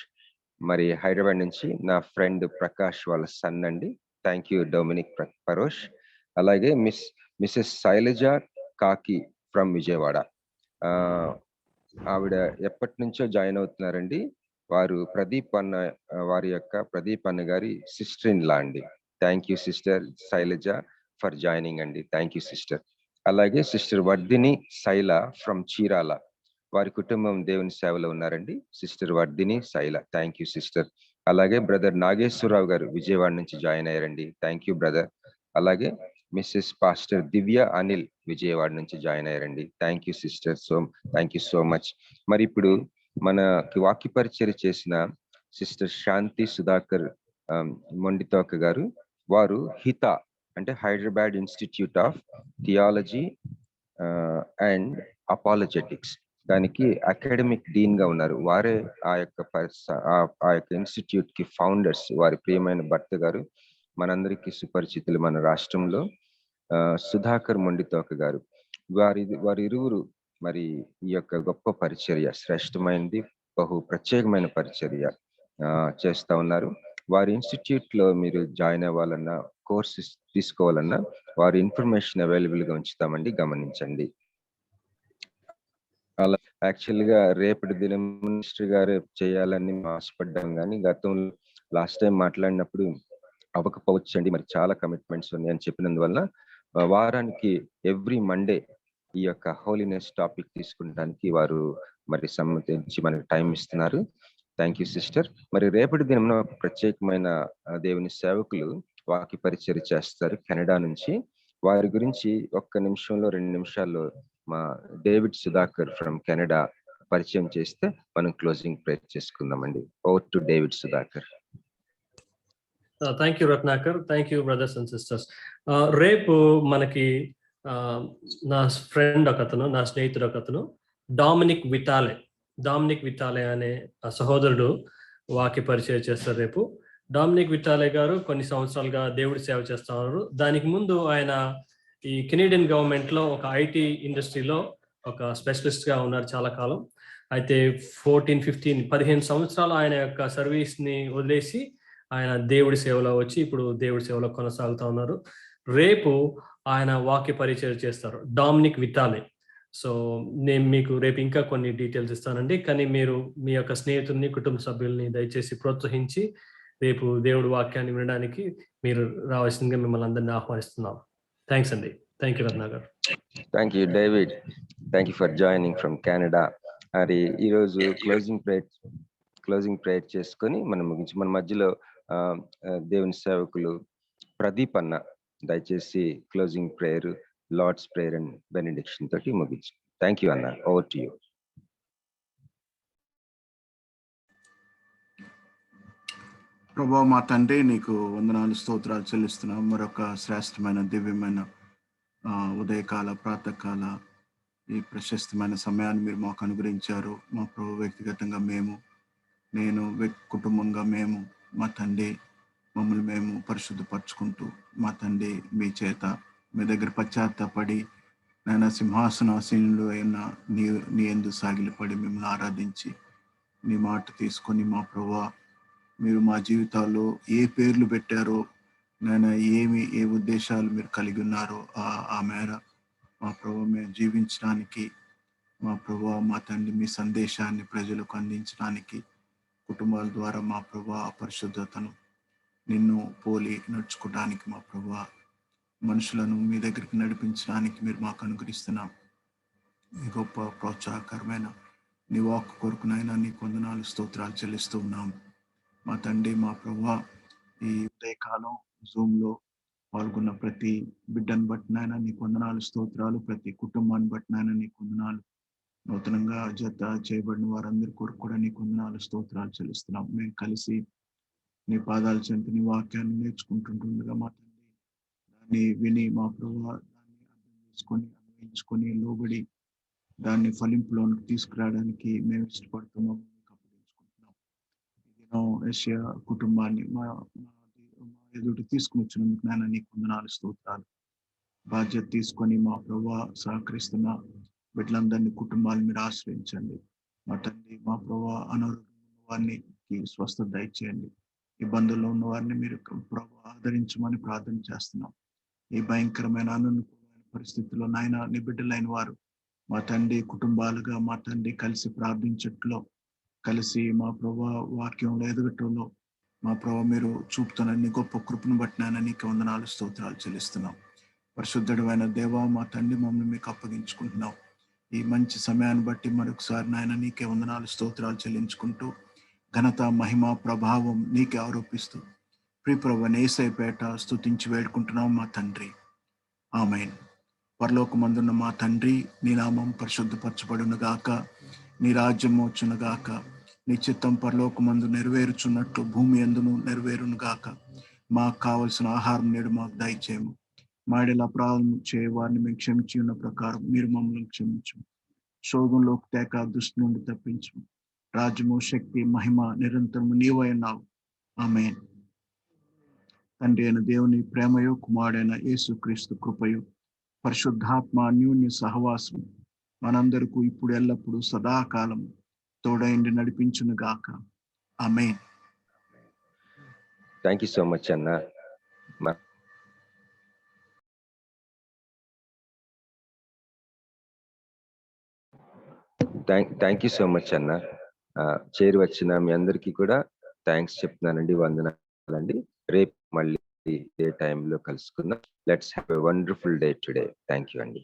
మరి హైదరాబాద్ నుంచి నా ఫ్రెండ్ ప్రకాష్ వాళ్ళ సన్ అండి. Thank you Dominic Parosh. అలాగే మిసెస్ శైలజ కాకి ఫ్రమ్ విజయవాడ, ఆవిడ ఎప్పటి నుంచో జాయిన్ అవుతున్నారండి. వారు ప్రదీప్ అన్న గారి సిస్టర్ ఇన్ లా అండి. Thank you sister Shailaja for joining అండి. Thank you sister. అలాగే సిస్టర్ వర్ధిని శైల ఫ్రమ్ చీరాల, వారి కుటుంబం దేవుని సేవలో ఉన్నారండి. Sister Vardhini Shaila, thank you sister. అలాగే బ్రదర్ నాగేశ్వరరావు గారు విజయవాడ నుంచి జాయిన్ అయ్యారండి. Thank you brother. అలాగే మిస్సెస్ పాస్టర్ దివ్య అనిల్ విజయవాడ నుంచి జాయిన్ అయ్యారండి. Thank you sister, thank you so much. మరి ఇప్పుడు మనకి వాక్య పరిచర్య చేసిన సిస్టర్ శాంతి సుధాకర్ మొండితోక గారు, వారు హితా అంటే Hyderabad institute of theology and apologetics, దానికి అకాడమిక్ డీన్ గా ఉన్నారు. వారే ఆ యొక్క ఇన్స్టిట్యూట్ కి ఫౌండర్స్. వారి ప్రియమైన భర్త గారు మనందరికీ సుపరిచితులు మన రాష్ట్రంలో, సుధాకర్ మొండితోక గారు. వారి ఇరువురు మరి ఈ యొక్క గొప్ప పరిచర్య, శ్రేష్టమైనది, బహు ప్రత్యేకమైన పరిచర్య చేస్తా ఉన్నారు. వారి ఇన్స్టిట్యూట్ లో మీరు జాయిన్ అవ్వాలన్నా, కోర్సెస్ తీసుకోవాలన్నా వారి ఇన్ఫర్మేషన్ అవైలబుల్ గా ఉంచుతామండి, గమనించండి. అలా యాక్చువల్ గా రేపటి దినం మినిస్టర్ గారు చేయాలని ఆశపడ్డాం, కానీ గతంలో లాస్ట్ టైం మాట్లాడినప్పుడు అవ్వకపోవచ్చండి, మరి చాలా కమిట్మెంట్స్ ఉన్నాయని చెప్పినందువల్ల వారానికి ఎవ్రీ మండే ఈ యొక్క హోలీనెస్ టాపిక్ తీసుకుంటానికి వారు మరి సమ్మతించి మనకి టైం ఇస్తున్నారు. Thank you sister. మరి రేపటి దినం ప్రత్యేకమైన దేవుని సేవకులు వాక్య పరిచర్య చేస్తారు కెనడా నుంచి. వారి గురించి 1 నిమిషంలో 2 నిమిషాల్లో మా డేవిడ్ సుధాకర్ ఫ్రమ్ కెనడా పరిచయం చేస్తే మనం క్లోజింగ్ ప్రేయర్ చేసుకుందామండి. Over to David Sudhakar. Thank you Ratnakar. Thank you brothers and sisters. రేపు మనకి నా ఫ్రెండ్ ఒకతను, నా స్నేహితుడు ఒకతను, డామినిక్ విటాలే అనే సహోదరుడు వాక్య పరిచయం చేస్తారు రేపు. డామినిక్ విటాలే గారు కొన్ని సంవత్సరాలుగా దేవుడి సేవ చేస్తా ఉన్నారు. దానికి ముందు ఆయన ఈ కెనేడియన్ గవర్నమెంట్ లో ఒక ఐటీ ఇండస్ట్రీలో ఒక స్పెషలిస్ట్ గా ఉన్నారు చాలా కాలం. అయితే 15 సంవత్సరాలు ఆయన యొక్క సర్వీస్ ని వదిలేసి ఆయన దేవుడి సేవలో వచ్చి ఇప్పుడు దేవుడి సేవలో కొనసాగుతా ఉన్నారు. రేపు ఆయన వాక్య పరిచయం చేస్తారు, డామినిక్ విటాలే. సో నేను మీకు రేపు ఇంకా కొన్ని డీటెయిల్స్ ఇస్తానండి, కానీ మీరు మీ యొక్క స్నేహితుల్ని, కుటుంబ సభ్యుల్ని దయచేసి ప్రోత్సహించి రేపు దేవుడి వాక్యాన్ని వినడానికి మీరు రావాల్సిందిగా మిమ్మల్ని అందరినీ ఆహ్వానిస్తున్నాం. థ్యాంక్స్ అండి. Thank you Ratnakar. Thank you David. Thank you for joining from Canada. అది ఈరోజు క్లోజింగ్ ప్రేయర్ చేసుకొని మనం ముగించి, మన మధ్యలో దేవుని సేవకులు ప్రదీప్ అన్న దయచేసి closing prayer, lord's prayer and benediction తోటి ముగించు. థ్యాంక్ యూ అన్న, ఓవర్ టు యూ. ప్రభా మా తండ్రి, నీకు వందనాలు స్తోత్రాలు చెల్లిస్తున్నాం. మరొక శ్రేష్టమైన దివ్యమైన ఉదయకాల ప్రాతకాల ఈ ప్రశస్తమైన సమయాన్ని మీరు మాకు అనుగ్రహించారు. మా ప్రభు వ్యక్తిగతంగా నేను కుటుంబంగా మా తండ్రి మమ్మల్ని మేము పరిశుద్ధపరచుకుంటూ మా తండ్రి మీ చేత మీ దగ్గర పశ్చాత్తాపడి నాయన సింహాసనాసీనులు అయిన నీ యందు సాగిలపడి మిమ్మల్ని ఆరాధించి నీ మాట తీసుకొని మా ప్రభువా మీరు మా జీవితాల్లో ఏ పేర్లు పెట్టారో నాయన ఏ ఉద్దేశాలు మీరు కలిగి ఉన్నారో ఆ మేర మా ప్రభు మేము జీవించడానికి మా ప్రభా మా తండ్రి మీ సందేశాన్ని ప్రజలకు అందించడానికి కుటుంబాల ద్వారా మా ప్రభా పరిశుద్ధతను నిన్ను పోలి నడుచుకోవడానికి మా ప్రభా మనుషులను మీ దగ్గరికి నడిపించడానికి మీరు మాకు అనుగ్రహిస్తున్నాం. ఈ గొప్ప ప్రోత్సాహకరమైన నీ వాక్కు కొరకునైనా నీ వందనాలు స్తోత్రాలు చెల్లిస్తూ ఉన్నాం. మా తండ్రి మా ప్రభా ఈ ఉదయకాలం జూమ్లో పాల్గొన్న ప్రతి బిడ్డను బట్టినైనా నీకు వందనాలు స్తోత్రాలు, ప్రతి కుటుంబాన్ని బట్టినైనా నీకు వందనాలు, నూతనంగా జత చేయబడిన వారందరి కొరకు కూడా నీకు వందనాలు స్తోత్రాలు చెల్లిస్తున్నాం. మేము కలిసి నీ పాదాల చెంత నీ వాక్యాన్ని నేర్చుకుంటుండగా మా తండ్రి దాన్ని విని మా ప్రభా దాన్ని అర్థం చేసుకొని అన్వయించుకొని లోబడి దాన్ని ఫలింపులోనికి తీసుకురావడానికి మేము ఇష్టపడుతున్నాం, మీకు అప్పగించుకుంటున్నాం. ఏషియా కుటుంబాన్ని మా ఎదుటి తీసుకుని వచ్చినందుకు నాయన నీకు వందనాలు స్తోత్రాలు. బాధ్యత తీసుకొని మా ప్రభా సహకరిస్తున్న బిడ్డలందరినీ కుటుంబాలు మీరు ఆశ్రయించండి. మా తండ్రి మా ప్రభా అనారోగ్యం ఉన్న వారికి స్వస్థత దయచేయండి. ఇబ్బందుల్లో ఉన్న వారిని మీరు ప్రభా ఆదరించమని ప్రార్థన చేస్తున్నాం. ఈ భయంకరమైన అనుకూలమైన పరిస్థితుల్లో నాయన నీ బిడ్డలైన వారు మా తండ్రి కుటుంబాలుగా మా తండ్రి కలిసి ప్రార్థించట్లో కలిసి మా ప్రభా వాక్యంలో ఎదగటంలో మా ప్రభా మీరు చూపుతున్న నీ గొప్ప కృపను బట్టి నాయన నీకు వందనాలు స్తోత్రాలు చెల్లిస్తున్నాం. పరిశుద్ధుడైన దేవా మా తండ్రి మమ్మల్ని మీకు అప్పగించుకుంటున్నాం. ఈ మంచి సమయాన్ని బట్టి మరొకసారి నాయన నీకే వందనాలు స్తోత్రాలు చెల్లించుకుంటూ ఘనత మహిమ ప్రభావం నీకే ఆరోపిస్తూ ప్రియప్రభువైన యేసయ్యపేట స్తుతించి వేడుకుంటున్నాం మా తండ్రి. ఆమేన్. పరలోకమందున్న మా తండ్రి నీ నామం పరిశుద్ధపరచబడును గాక, నీ రాజ్యం వచ్చును గాక, నీ చిత్తం పరలోకమందు నెరవేరుచున్నట్లు భూమి యందును నెరవేరును గాక. మాకు కావలసిన ఆహారం నేడు మాకు దయచేయము. మాడేల అపరాధం చేయ వారిని మేము క్షమించి ఉన్న ప్రకారం మీరు మమ్మల్ని క్షమించు. శోధంలోకి తేక దుష్టి నుండి తప్పించు. రాజ్యము శక్తి మహిమ నిరంతరము నీవై ఉన్నావు. ఆమేన్. తండ్రి అయిన దేవుని ప్రేమయు కుమారుడైన యేసుక్రీస్తు కృపయు పరిశుద్ధాత్మ అన్యోన్య సహవాసం మనందరకు ఇప్పుడు ఎల్లప్పుడు సదాకాలం తోడైండి నడిపించును గాక. ఆమేన్. థ్యాంక్ యూ సో మచ్ అన్న. థ్యాంక్ యూ సో మచ్ అన్న. చేరి వచ్చిన మీ అందరికీ కూడా థ్యాంక్స్ చెప్తున్నానండి, వందనాలండి. రేపు మళ్ళీ ఇదే టైంలో కలుసుకుందాం. Let's have a wonderful day today. Thank you అండి.